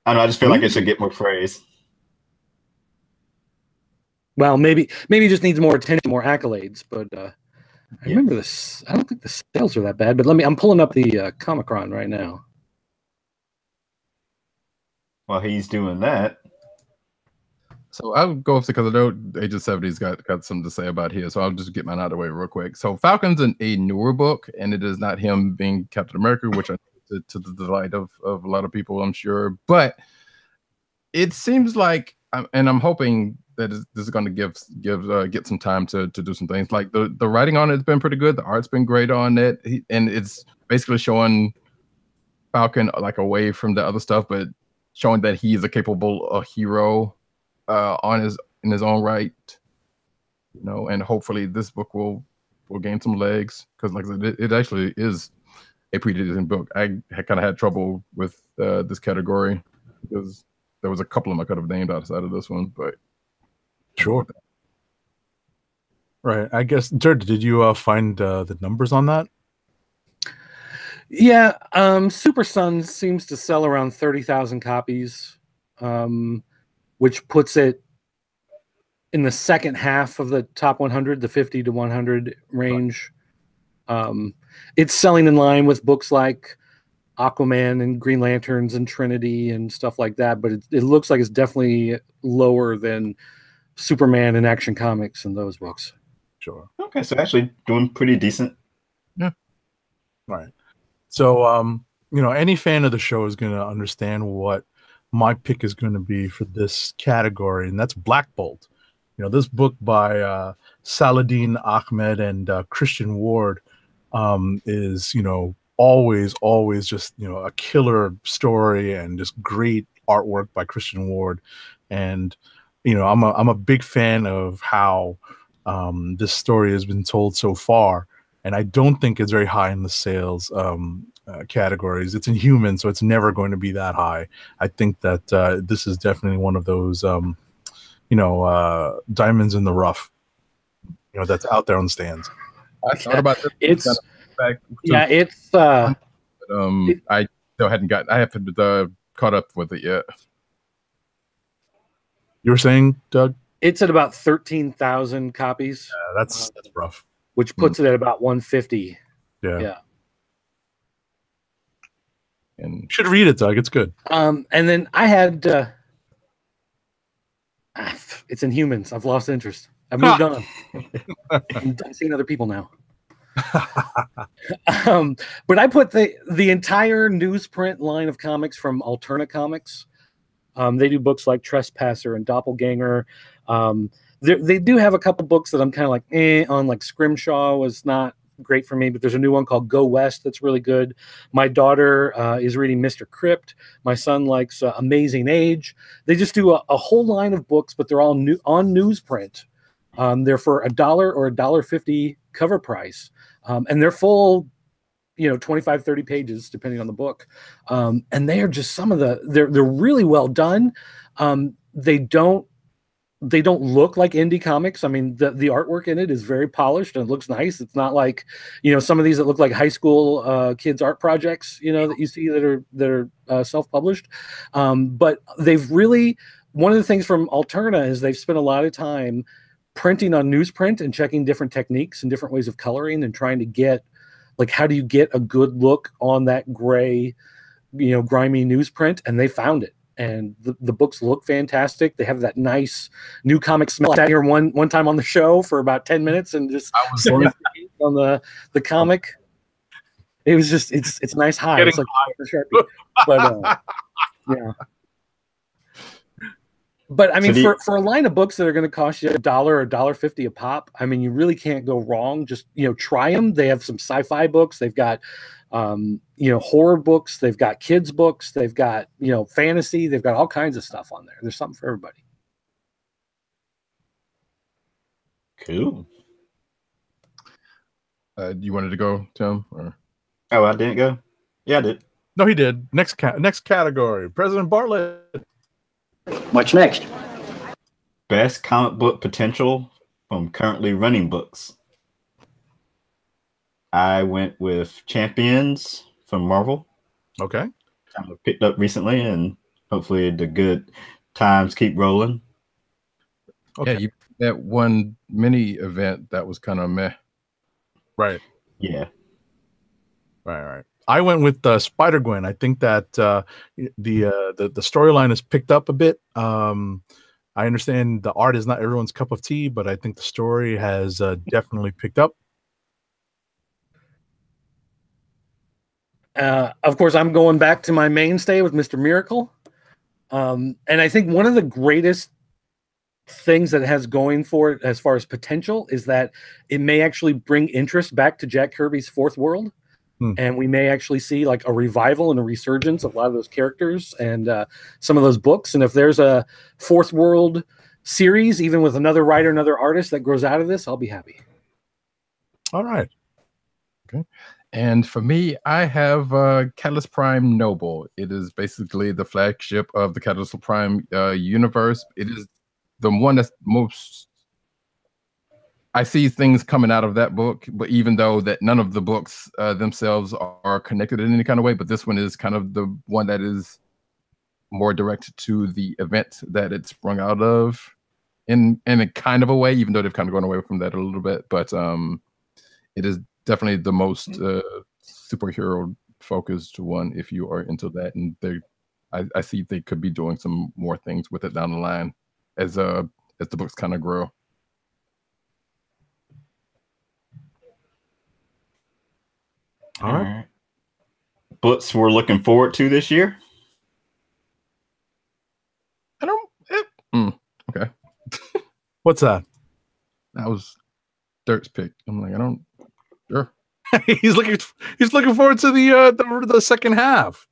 don't know. I just feel like it should get more praise. Well, maybe it just needs more attention, more accolades. But I remember this. I don't think the sales are that bad. But I'm pulling up the Comic-Con right now. While he's doing that, so I'll go because I know Agent 70's got something to say about here. So I'll just get mine out of the way real quick. So Falcon's a newer book, and it is not him being Captain America, which I to the delight of a lot of people, I'm sure. But it seems like, and I'm hoping that this is going to get some time to do some things. Like the writing on it's been pretty good. The art's been great on it, and it's basically showing Falcon like away from the other stuff, but showing that he's a capable hero in his own right. You know, and hopefully this book will gain some legs because, like I said, it actually is a pretty decent book. I kind of had trouble with this category because there was a couple of them I could have named outside of this one, but sure. Right. I guess, Jared, did you find the numbers on that? Yeah. Super Sons seems to sell around 30,000 copies, which puts it in the second half of the top 100, the 50 to 100 range. It's selling in line with books like Aquaman and Green Lanterns and Trinity and stuff like that, but it looks like it's definitely lower than Superman and Action Comics and those books. Sure. Okay, so actually doing pretty decent. Yeah. Right. So, any fan of the show is going to understand what my pick is going to be for this category, and that's Black Bolt. This book by Saladin Ahmed and Christian Ward is, always just, a killer story and just great artwork by Christian Ward. And, I'm a big fan of how this story has been told so far. And I don't think it's very high in the sales categories. It's Inhuman, so it's never going to be that high. I think that this is definitely one of those diamonds in the rough, that's out there on the stands. I thought about this. It's I still hadn't I haven't caught up with it yet. You were saying, Doug? It's at about 13,000 copies. Yeah, that's rough. Which puts it at about 150. Yeah. And you should read it, Doug. It's good. And then I had it's Inhumans. I've lost interest. I've moved on. I'm seeing other people now. But I put the entire newsprint line of comics from Alterna Comics. They do books like Trespasser and Doppelganger. They do have a couple books that I'm kind of like on, like Scrimshaw was not great for me, but there's a new one called Go West that's really good. My daughter is reading Mr. Crypt. My son likes Amazing Age. They just do a whole line of books, but they're all new on newsprint. They're for $1 or $1.50 cover price, and they're full, 25, 30 pages depending on the book. And they are just they're really well done. They don't look like indie comics. I mean, the artwork in it is very polished and it looks nice. It's not like, some of these that look like high school kids art projects, that you see that are self-published. But they've really, one of the things from Alterna is they've spent a lot of time printing on newsprint and checking different techniques and different ways of coloring and trying to get, like, how do you get a good look on that gray, grimy newsprint? And they found it. And the books look fantastic. They have that nice new comic smell. I sat here one time on the show for about 10 minutes and just on the comic. It was just it's a nice high. It's like Sharpie. But yeah. But I mean, for a line of books that are going to cost you $1 or $1.50 a pop, I mean, you really can't go wrong. Just try them. They have some sci-fi books. They've got horror books. They've got kids books. They've got fantasy. They've got all kinds of stuff on there. There's something for everybody. Cool. You wanted to go, Tim? Or? Oh, I didn't go. Yeah, I did. No, he did. Next category, President Bartlett. What's next? Best comic book potential from currently running books. I went with Champions from Marvel. Okay. Kind of picked up recently, and hopefully the good times keep rolling. Okay. Yeah, that one mini event that was kind of meh. Right. Yeah. Right. I went with Spider-Gwen. I think that the storyline is picked up a bit. I understand the art is not everyone's cup of tea, but I think the story has definitely picked up. Of course, I'm going back to my mainstay with Mr. Miracle. And I think one of the greatest things that it has going for it as far as potential is that it may actually bring interest back to Jack Kirby's Fourth World. And we may actually see like a revival and a resurgence of a lot of those characters and some of those books. And if there's a Fourth World series, even with another writer, another artist that grows out of this, I'll be happy. All right. Okay. And for me, I have Catalyst Prime Noble. It is basically the flagship of the Catalyst Prime universe. It is the one that's most... I see things coming out of that book, but even though that none of the books themselves are connected in any kind of way, but this one is kind of the one that is more directed to the event that it sprung out of in a kind of a way, even though they've kind of gone away from that a little bit. But it is definitely the most superhero focused one if you are into that. And I see they could be doing some more things with it down the line as the books kind of grow. All right. Books we're looking forward to this year? Okay. What's that? That was Dirk's pick. I'm like, sure. he's looking forward to the second half.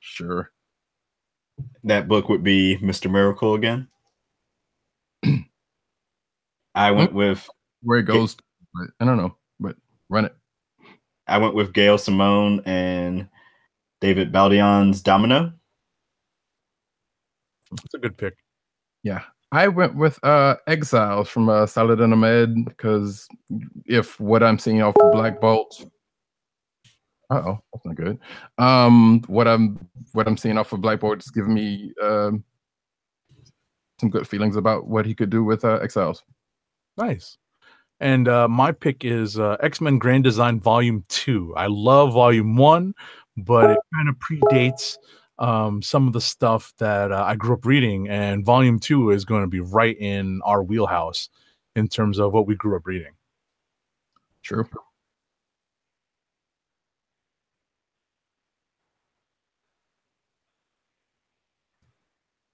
Sure. That book would be Mr. Miracle again. I went with where it goes, but I don't know, but run it. I went with Gail Simone and David Baldion's Domino. That's a good pick. Yeah. I went with Exiles from Salad and Ahmed, because if what I'm seeing off of Black Bolt, that's not good. What I'm seeing off of Black Bolt is giving me some good feelings about what he could do with Exiles. Nice. And my pick is X-Men Grand Design Volume 2. I love Volume 1, but it kind of predates some of the stuff that I grew up reading, and Volume 2 is going to be right in our wheelhouse in terms of what we grew up reading. True.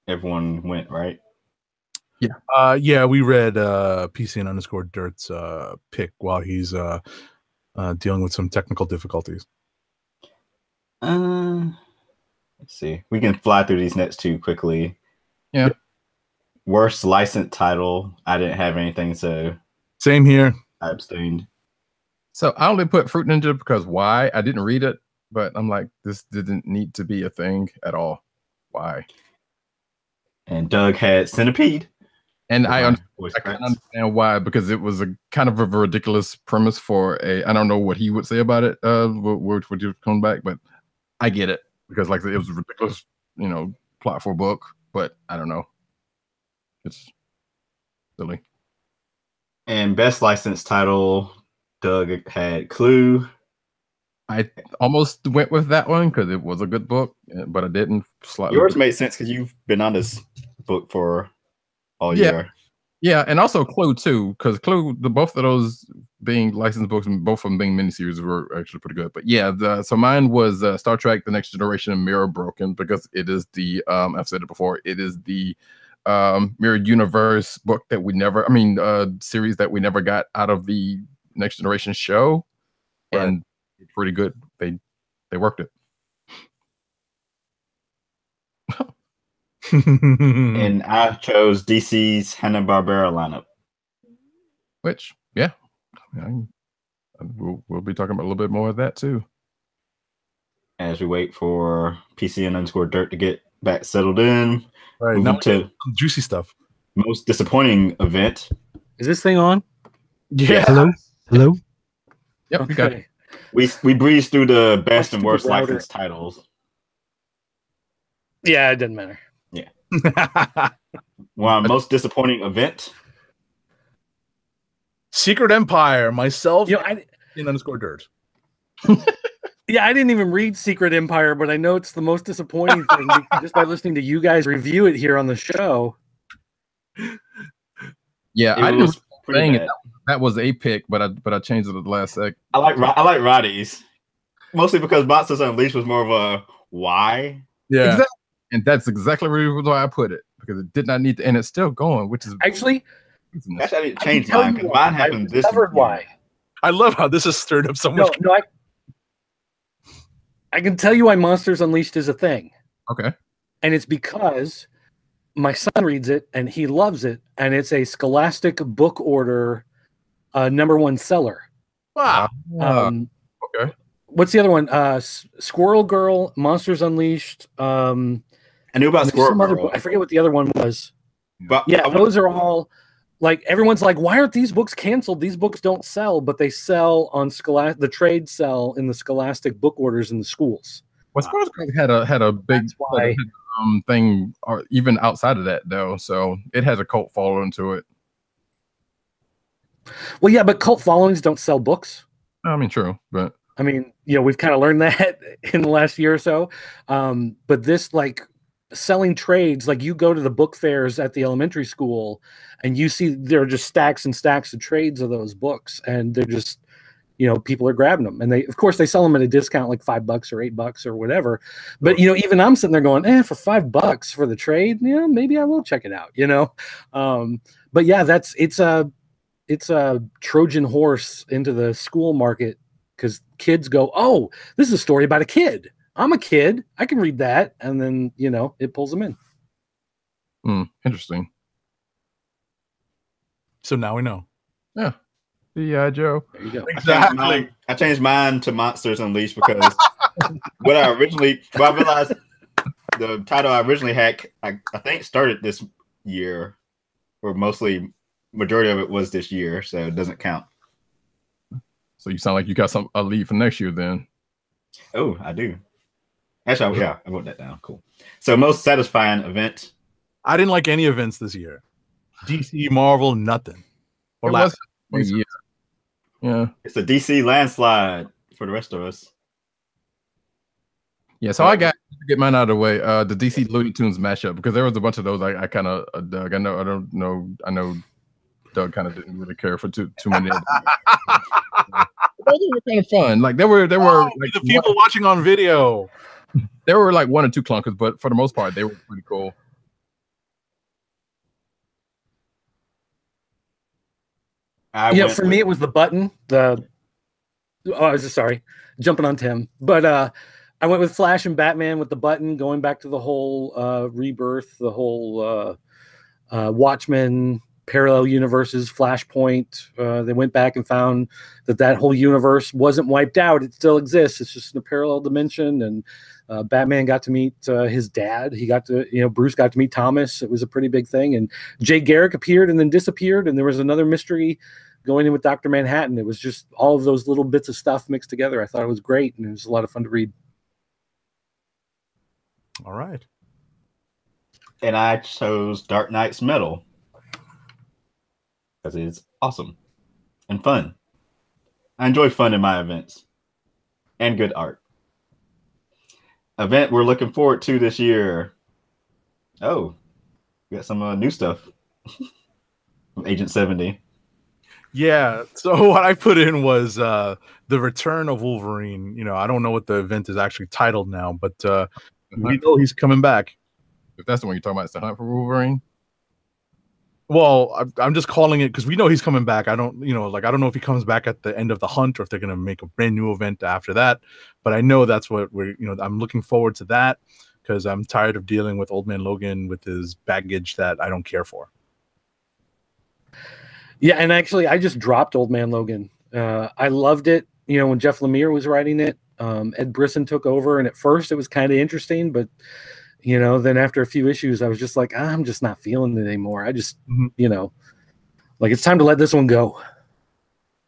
Everyone went, right? Yeah, we read PCN Dirt's pick while he's dealing with some technical difficulties. Let's see. We can fly through these next two quickly. Yeah. Worst licensed title. I didn't have anything, so same here. I abstained. So I only put Fruit Ninja because why? I didn't read it, but I'm like, this didn't need to be a thing at all. Why? And Doug had Centipede. And I can understand why, because it was a kind of a ridiculous premise for I don't know what he would say about it, would you come back, but I get it, because like it was a ridiculous, plot for a book, but I don't know. It's silly. And best licensed title, Doug had Clue. I almost went with that one because it was a good book, but I didn't. Yours made sense because you've been on this book for all year. Yeah, and also Clue too, because Clue, both of those being licensed books and both of them being miniseries were actually pretty good. But yeah, so mine was Star Trek: The Next Generation Mirror Broken, because it is the I've said it before, it is the mirror universe book that series that we never got out of the Next Generation show, right. And it's pretty good. They worked it. And I chose DC's Hanna-Barbera lineup. Which, yeah, we'll be talking about a little bit more of that too. As we wait for PCN_Dirt to get back settled in. Right, now to juicy stuff. Most disappointing event. Is this thing on? Yeah. Hello? Yep, okay. got it. We breezed through the best and worst licensed titles. Yeah, it doesn't matter. Yeah. most disappointing event. Secret Empire. Myself. You know, _ dirt. Yeah, I didn't even read Secret Empire, but I know it's the most disappointing thing just by listening to you guys review it here on the show. Yeah, I didn't saying it. That was a pick, but I changed it at the last sec. I like Roddy's, mostly because Monsters Unleashed was more of a why. Yeah, exactly. And that's exactly why I put it, because it did not need to, and it's still going, which is actually I didn't change mine because mine happened this year. Why. I love how this has stirred up so much. No, I can tell you why Monsters Unleashed is a thing. Okay. And it's because my son reads it and he loves it, and it's a Scholastic book order #1 seller. Wow. Okay. What's the other one? Squirrel Girl, Monsters Unleashed. I knew about Squirrel Girl. I forget what the other one was. But yeah, those are all like, everyone's like, why aren't these books canceled? These books don't sell, but they sell on the trade sell in the Scholastic book orders in the schools. Well, Squirrel Girl had a big thing, or even outside of that though, so it has a cult following to it. Well, yeah, but cult followings don't sell books. I mean, true, but I mean, we've kind of learned that in the last year or so. But this, like, selling trades, like, you go to the book fairs at the elementary school and you see there are just stacks and stacks of trades of those books, and they're just, people are grabbing them, and of course they sell them at a discount, like $5 or $8 or whatever. But even I'm sitting there going, for $5 for the trade, maybe I will check it out. But yeah, it's a Trojan horse into the school market, because kids go, oh, this is a story about a kid. I'm a kid. I can read that. And then, it pulls them in. Interesting. So now we know. Yeah. Yeah, Joe. There you go. Exactly. I changed mine to Monsters Unleashed because I realized the title I originally had, I think started this year, or majority of it was this year, so it doesn't count. So you sound like you got a lead for next year then. Oh, I do. Actually, I wrote that down. Cool. So most satisfying event. I didn't like any events this year. DC, Marvel, nothing. Or last year. Yeah. It's a DC landslide for the rest of us. Yeah, so I got to get mine out of the way. The DC Looney Tunes mashup, because there was a bunch of those I kind of dug. I know Doug kind of didn't really care for too many. Those were kind of fun. Like there were like, the people watching on video. There were like 1 or 2 clunkers, but for the most part, they were pretty cool. For me, it was the button. I was just jumping on Tim, but I went with Flash and Batman with the button, going back to the whole rebirth, the whole Watchmen, parallel universes, Flashpoint. They went back and found that whole universe wasn't wiped out. It still exists. It's just in a parallel dimension. And Batman got to meet his dad. He got to, Bruce got to meet Thomas. It was a pretty big thing. And Jay Garrick appeared and then disappeared. And there was another mystery going in with Dr. Manhattan. It was just all of those little bits of stuff mixed together. I thought it was great. And it was a lot of fun to read. All right. And I chose Dark Knight's Metal, because it's awesome and fun. I enjoy fun in my events and good art. Event we're looking forward to this year. Oh, we got some new stuff from Agent 70. Yeah. So what I put in was the return of Wolverine. I don't know what the event is actually titled now, but we know he's coming back. If that's the one you're talking about, it's the Hunt for Wolverine. Well, I'm just calling it because we know he's coming back. I don't know if he comes back at the end of the hunt or if they're going to make a brand new event after that. But I know that's what I'm looking forward to that, because I'm tired of dealing with Old Man Logan with his baggage that I don't care for. Yeah, and actually, I just dropped Old Man Logan. I loved it. When Jeff Lemire was writing it, Ed Brisson took over, and at first it was kind of interesting, but then after a few issues, I was just like, I'm just not feeling it anymore. I just, like, it's time to let this one go.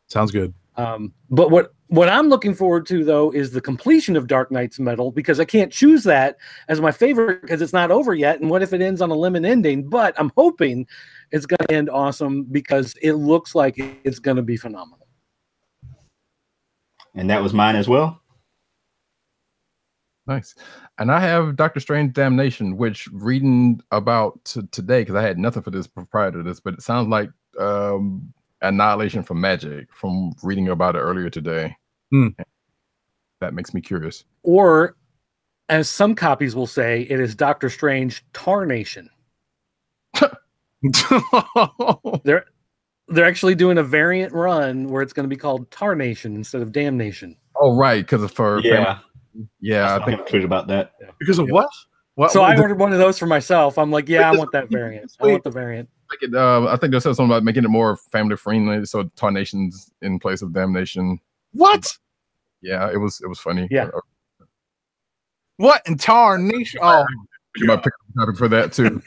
Sounds good. But what I'm looking forward to, though, is the completion of Dark Knight's Metal, because I can't choose that as my favorite because it's not over yet. And what if it ends on a lemon ending? But I'm hoping it's going to end awesome because it looks like it's going to be phenomenal. And that was mine as well. Nice. And I have Doctor Strange Damnation, which reading about today, because I had nothing for this prior to this, but it sounds like Annihilation from Magic from reading about it earlier today. That makes me curious. Or, as some copies will say, it is Doctor Strange Tarnation. They're actually doing a variant run where it's going to be called Tarnation instead of Damnation. Oh, right, because of I think I tweeted about that. Because of what? So I ordered one of those for myself. I'm like, I want that variant. I want the variant. I think they said something about making it more family friendly, so Tarnation's in place of Damnation. What? Yeah, it was funny. Yeah. What in Tarnation? Oh, you might pick up a topic for that too.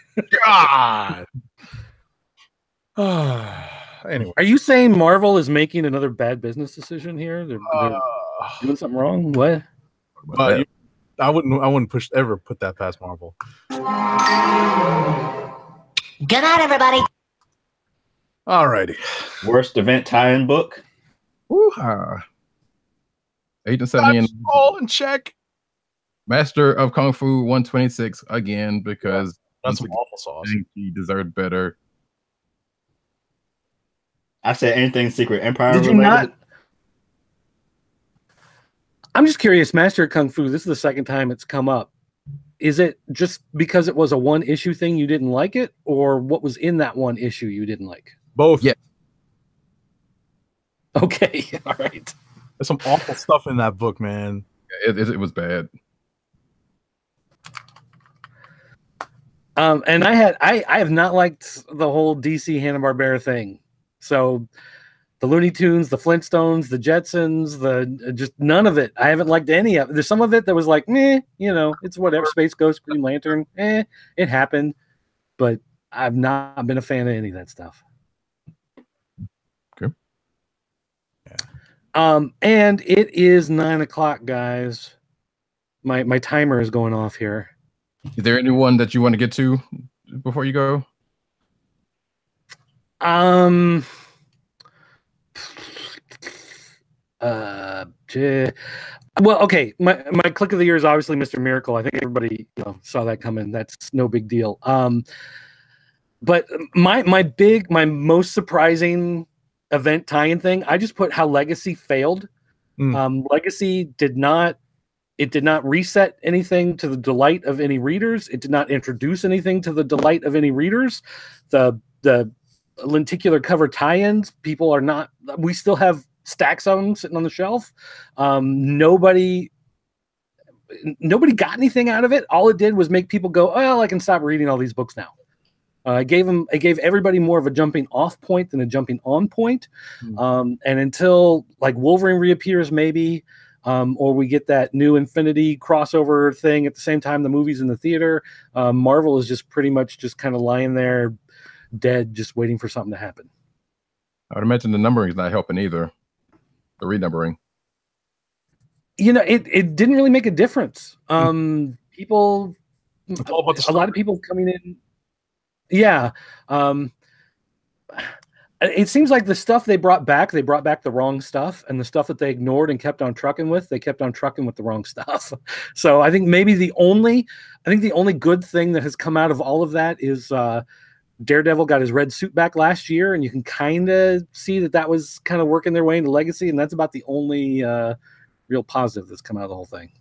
God. Anyway, are you saying Marvel is making another bad business decision here? They're doing something wrong? What? I wouldn't ever put that past Marvel. Good night, everybody. Alrighty. Worst event tie-in book. Agent 70 all in check. Master of Kung Fu 126 again, because that's some awful sauce. He deserved better. I said anything Secret Empire. Did you not? I'm just curious. Master of Kung Fu. This is the second time it's come up. Is it just because it was a one issue thing you didn't like it, or what was in that one issue you didn't like? Both. Yeah. Okay. All right. There's some awful stuff in that book, man. It was bad. And I have not liked the whole DC Hanna-Barbera thing. So the Looney Tunes, the Flintstones, the Jetsons, just none of it. I haven't liked any of it. There's some of it that was like, meh, it's whatever. Space Ghost, Green Lantern, it happened. But I've not been a fan of any of that stuff. Okay. Yeah. And it is 9:00, guys. My timer is going off here. Is there anyone that you want to get to before you go? Well, okay. My click of the year is obviously Mr. Miracle. I think everybody saw that coming. That's no big deal. But my most surprising event tie-in thing, I just put how Legacy failed. Legacy did not reset anything to the delight of any readers. It did not introduce anything to the delight of any readers. The lenticular cover tie-ins, we still have stacks of them sitting on the shelf. Nobody got anything out of it. All it did was make people go, oh, I can stop reading all these books now. It gave everybody more of a jumping off point than a jumping on point. And until like Wolverine reappears, maybe, or we get that new Infinity crossover thing at the same time the movie's in the theater, Marvel is just pretty much just kind of lying there dead, just waiting for something to happen. I would imagine the numbering is not helping either. The renumbering. It didn't really make a difference. People, a lot of people coming in. Yeah. It seems like the stuff they brought back the wrong stuff, and the stuff that they ignored and kept on trucking with, they kept on trucking with the wrong stuff. So I think maybe the only good thing that has come out of all of that is Daredevil got his red suit back last year, and you can kind of see that was kind of working their way into Legacy, and that's about the only real positive that's come out of the whole thing.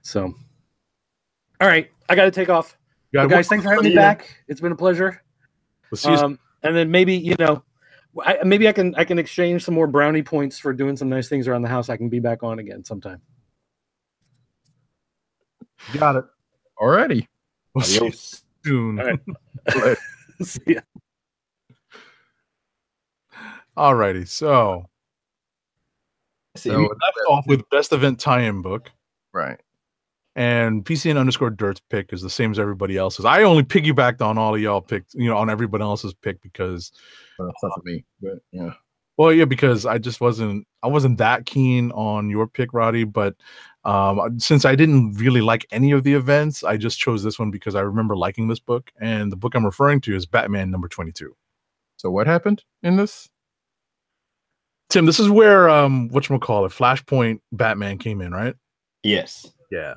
So, all right, I got to take off. But guys, thanks for having me back. It's been a pleasure. We'll see you and then maybe I can exchange some more brownie points for doing some nice things around the house. I can be back on again sometime. Got it. Alrighty. We'll see you soon. All right. See ya. Alrighty. So we left off with best event tie-in book. Right. And PCN_Dirt's pick is the same as everybody else's. I only piggybacked on all of y'all picked, on everybody else's pick because that's not for me. But yeah. Well, yeah, because I wasn't that keen on your pick, Roddy, but since I didn't really like any of the events, I just chose this one because I remember liking this book, and the book I'm referring to is Batman number 22. So what happened in this? Tim, this is where whatchamacallit, Flashpoint Batman came in, right? Yes. Yeah.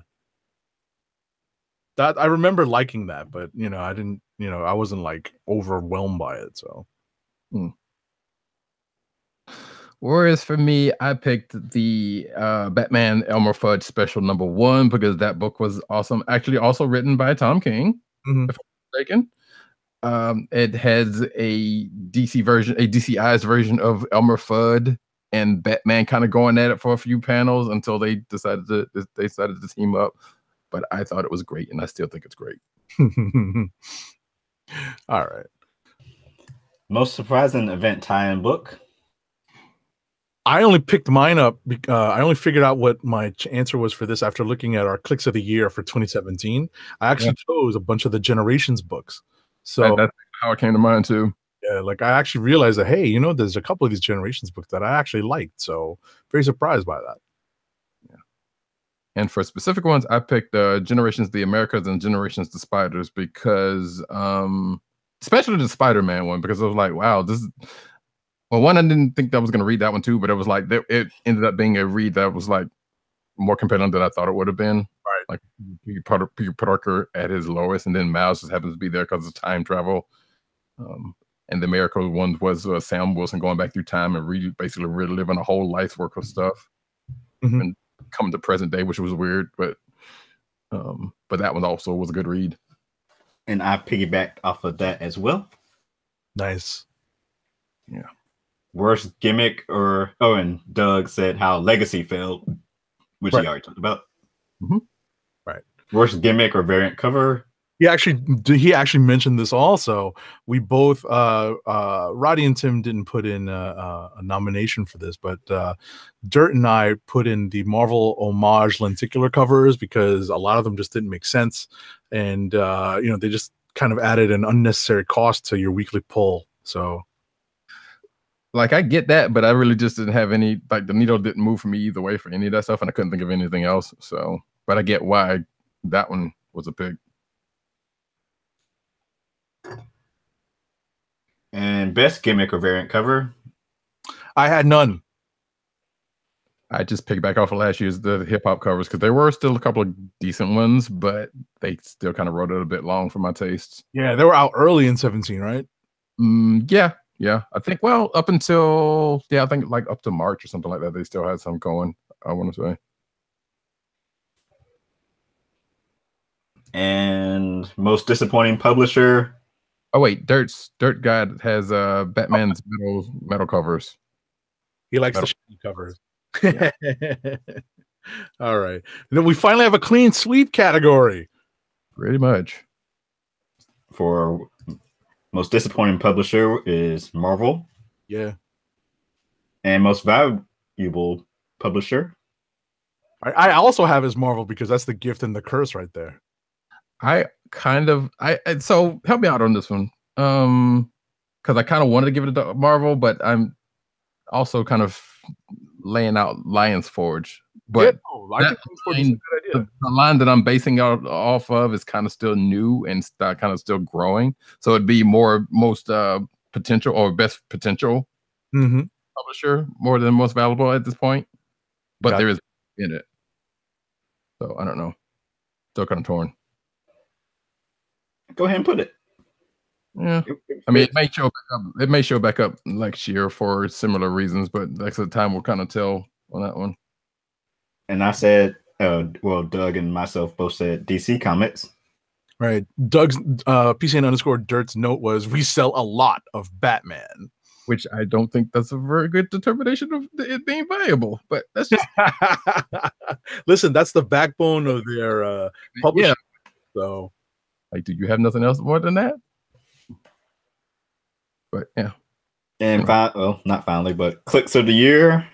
That I remember liking that, but I didn't, I wasn't like overwhelmed by it, so. Whereas for me, I picked the Batman Elmer Fudd special #1 because that book was awesome. Actually, also written by Tom King, if I'm mistaken. It has a DCized version of Elmer Fudd and Batman kind of going at it for a few panels until they decided to team up. But I thought it was great, and I still think it's great. All right. Most surprising event tie-in book. I only picked mine up. I only figured out what my answer was for this after looking at our clicks of the year for 2017. I actually chose a bunch of the Generations books. So that's how it came to mind too. Yeah, like I actually realized that, hey, there's a couple of these Generations books that I actually liked. So very surprised by that. Yeah. And for specific ones, I picked Generations the Americas and Generations the Spiders because especially the Spider-Man one, because I was like, wow, this is. Well, one, I didn't think that I was going to read that one too, but it was like it ended up being a read that was like more compelling than I thought it would have been. Right, like Peter Parker at his lowest, and then Miles just happens to be there because of time travel. And the Miracle one was Sam Wilson going back through time and basically reliving a whole life's work of stuff, and coming to present day, which was weird, but that one also was a good read. And I piggybacked off of that as well. Nice. Yeah. Worst gimmick and Doug said how Legacy failed, which he already talked about. Right. Worst gimmick or variant cover. He actually mentioned this also. We both, Roddy and Tim didn't put in a nomination for this, but Dirt and I put in the Marvel homage lenticular covers because a lot of them just didn't make sense, and they just kind of added an unnecessary cost to your weekly pull. So. Like, I get that, but I really just didn't have any, like, the needle didn't move for me either way for any of that stuff, and I couldn't think of anything else. So, but I get why that one was a pick. And best gimmick or variant cover? I had none. I just picked back off of last year's the hip hop covers because there were still a couple of decent ones, but they still kind of wrote it a bit long for my tastes. Yeah, they were out early in 17, right? Yeah, I think, up until, I think like up to March or something like that, they still had some going, I want to say. And most disappointing publisher? Oh, wait, Dirt Guy has Batman's metal covers. He likes the shiny covers. Yeah. All right. And then we finally have a clean sweep category. Pretty much. For most disappointing publisher is Marvel. Yeah. And most valuable publisher? I also have as Marvel because that's the gift and the curse right there. So help me out on this one. Because I kind of wanted to give it to Marvel, but I'm also kind of laying out Lion's Forge. But I think Forge is a good idea. The line that I'm basing it off of is kind of still new and kind of still growing. So it'd be most potential or best potential publisher more than most valuable at this point. But there is in it. So I don't know. Still kind of torn. Go ahead and put it. Yeah, I mean, it may show back up. It may show back up next year for similar reasons, but next time we'll kind of tell on that one. And I said, Doug and myself both said DC Comics. Right. Doug's PCN_Dirt's note was, we sell a lot of Batman. Which I don't think that's a very good determination of it being viable, but that's just... Listen, that's the backbone of their publishing. Yeah. So, like, do you have nothing else more than that? But yeah. And not finally, but clicks of the year.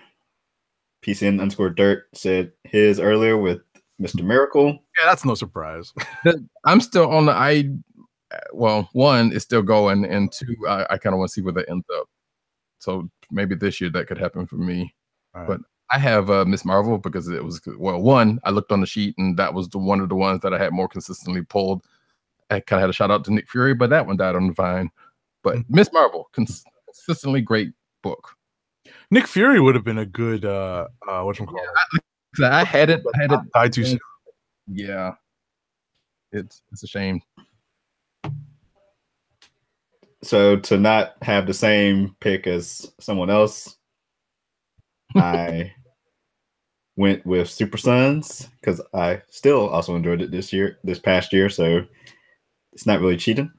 PCN_Dirt said his earlier with Mr. Miracle. Yeah, that's no surprise. I'm still on the one, it's still going, and two, I kind of want to see where that ends up. So maybe this year that could happen for me. Right. But I have Miss Marvel because it was, well, one, I looked on the sheet and that was one of the ones that I had more consistently pulled. I kind of had a shout out to Nick Fury, but that one died on the vine. But Miss Marvel, consistently great book. Nick Fury would have been a good whatchamacallit. I had it died too soon. Yeah. It's a shame. So to not have the same pick as someone else, I went with Super Sons because I still also enjoyed it this past year. So it's not really cheating.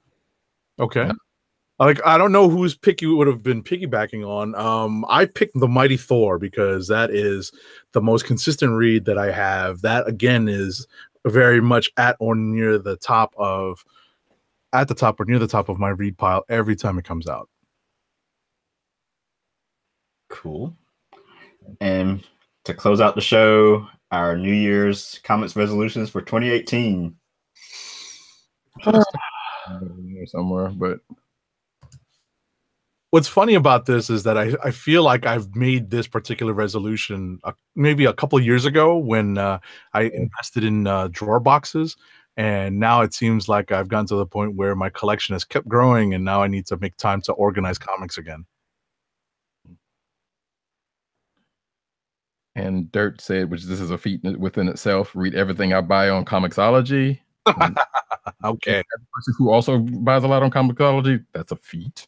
Okay. Yeah. Like, I don't know whose pick you would have been piggybacking on. I picked The Mighty Thor because that is the most consistent read that I have. That again is very much at or near the top of my read pile every time it comes out. Cool. And to close out the show, our New Year's comics resolutions for 2018. Somewhere, but what's funny about this is that I feel like I've made this particular resolution maybe a couple of years ago when I invested in drawer boxes, and now it seems like I've gotten to the point where my collection has kept growing, and now I need to make time to organize comics again. And Dirt said, which this is a feat within itself, read everything I buy on Comixology. Okay. As a person who also buys a lot on Comixology, that's a feat.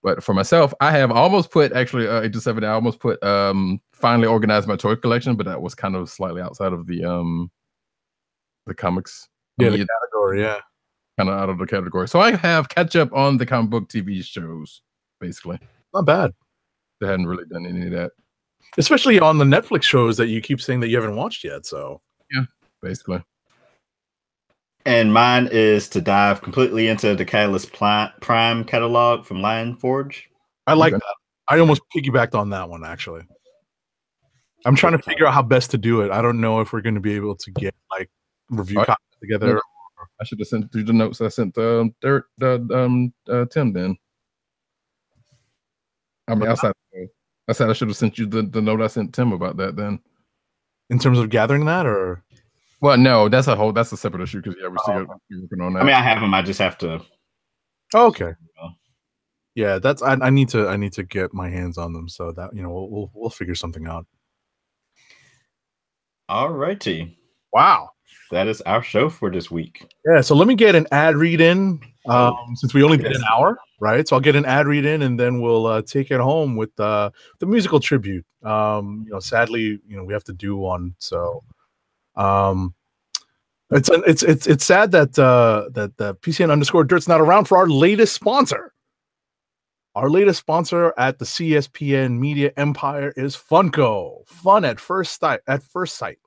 But for myself, I have almost put, actually, 8 to 7, I almost put finally organized my toy collection, but that was kind of slightly outside of the comics. Yeah, the category, yeah. Kind of out of the category. So I have catch up on the comic book TV shows, basically. Not bad. They hadn't really done any of that. Especially on the Netflix shows that you keep saying that you haven't watched yet, so. Yeah, basically. And mine is to dive completely into the Catalyst Prime catalog from Lion Forge. I like that. I almost piggybacked on that one, actually. I'm trying to figure out how best to do it. I don't know if we're going to be able to get like review copies together. I should have sent through the notes I sent Tim then. I mean, I said I should have sent you the note I sent Tim about that then. In terms of gathering that, or? Well, no, that's a separate issue because we're still working on that. I mean, I have them. I just have to. Oh, okay. Yeah, that's I need to get my hands on them so that we'll figure something out. All righty. Wow. That is our show for this week. Yeah, so let me get an ad read in since we only did an hour, right? So I'll get an ad read in, and then we'll take it home with the musical tribute. Sadly, we have to do one. So, it's sad that that PCN_Dirt's not around for our latest sponsor. Our latest sponsor at the CSPN Media Empire is Funko. Fun at first sight.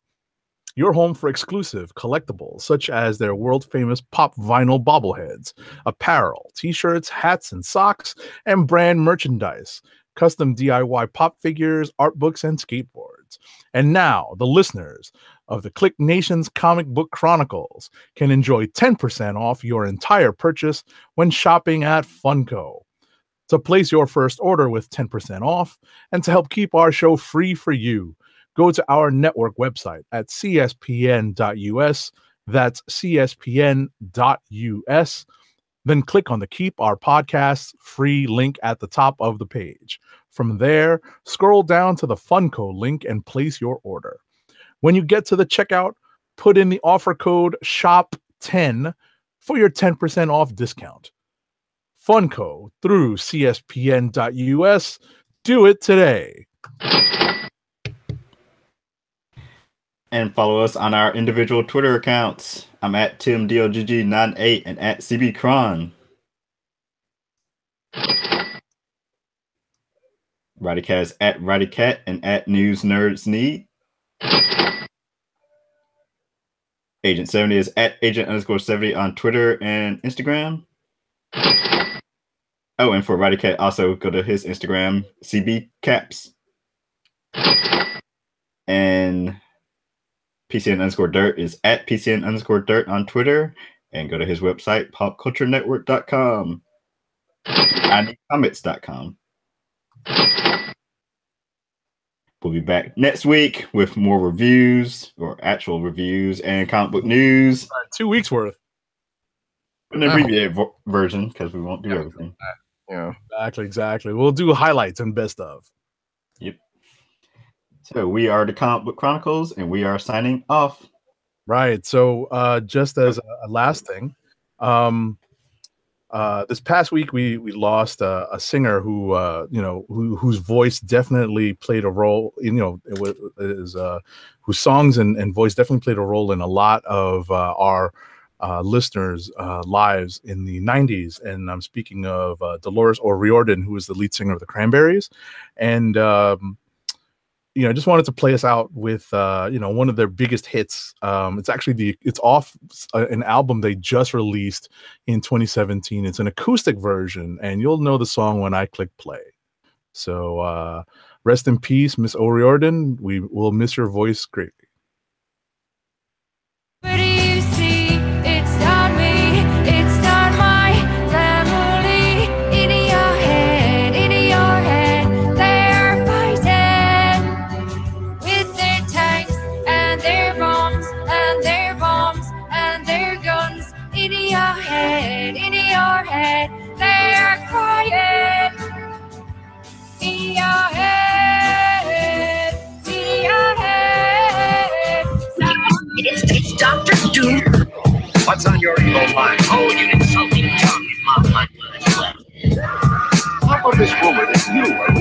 Your home for exclusive collectibles, such as their world-famous pop vinyl bobbleheads, apparel, t-shirts, hats, and socks, and brand merchandise, custom DIY pop figures, art books, and skateboards. And now, the listeners of the KLIQ Nation's Comic Book Chronicles can enjoy 10% off your entire purchase when shopping at Funko. To place your first order with 10% off, and to help keep our show free for you, go to our network website at cspn.us. That's cspn.us. Then click on the Keep Our Podcasts free link at the top of the page. From there, scroll down to the Funko link and place your order. When you get to the checkout, put in the offer code SHOP10 for your 10% off discount. Funko through cspn.us. Do it today. And follow us on our individual Twitter accounts. I'm at TimDLGG98 and at CBCron. Roddycat is at Roddycat and at News Nerds Need. Agent 70 is at Agent_70 on Twitter and Instagram. Oh, and for Roddycat, also go to his Instagram, CBCaps. And PCN_Dirt is at PCN_Dirt on Twitter, and go to his website, popculturenetwork.com. IDComics.com. We'll be back next week with more reviews or actual reviews and comic book news. 2 weeks worth. An abbreviated version because we won't do everything. Yeah. Exactly. We'll do highlights and best of. Yep. So we are the Comic Book Chronicles, and we are signing off. Right. So just as a last thing, this past week we lost a singer who whose voice definitely played a role. Whose songs and voice definitely played a role in a lot of our listeners' lives in the 90s. And I'm speaking of Dolores O'Riordan, who was the lead singer of the Cranberries. And I just wanted to play us out with one of their biggest hits. It's off an album they just released in 2017. It's an acoustic version, and you'll know the song when I click play. So rest in peace, Miss O'Riordan. We will miss your voice greatly. What do you see? It's not me, it's not my family. In your head, they're fighting with their tanks and their bombs and their bombs and their guns. In your head, they're crying. In your head, It's Dr. Doom. What's on your evil mind? Oh, you insulting tongue in my blood. How about this rumor that you are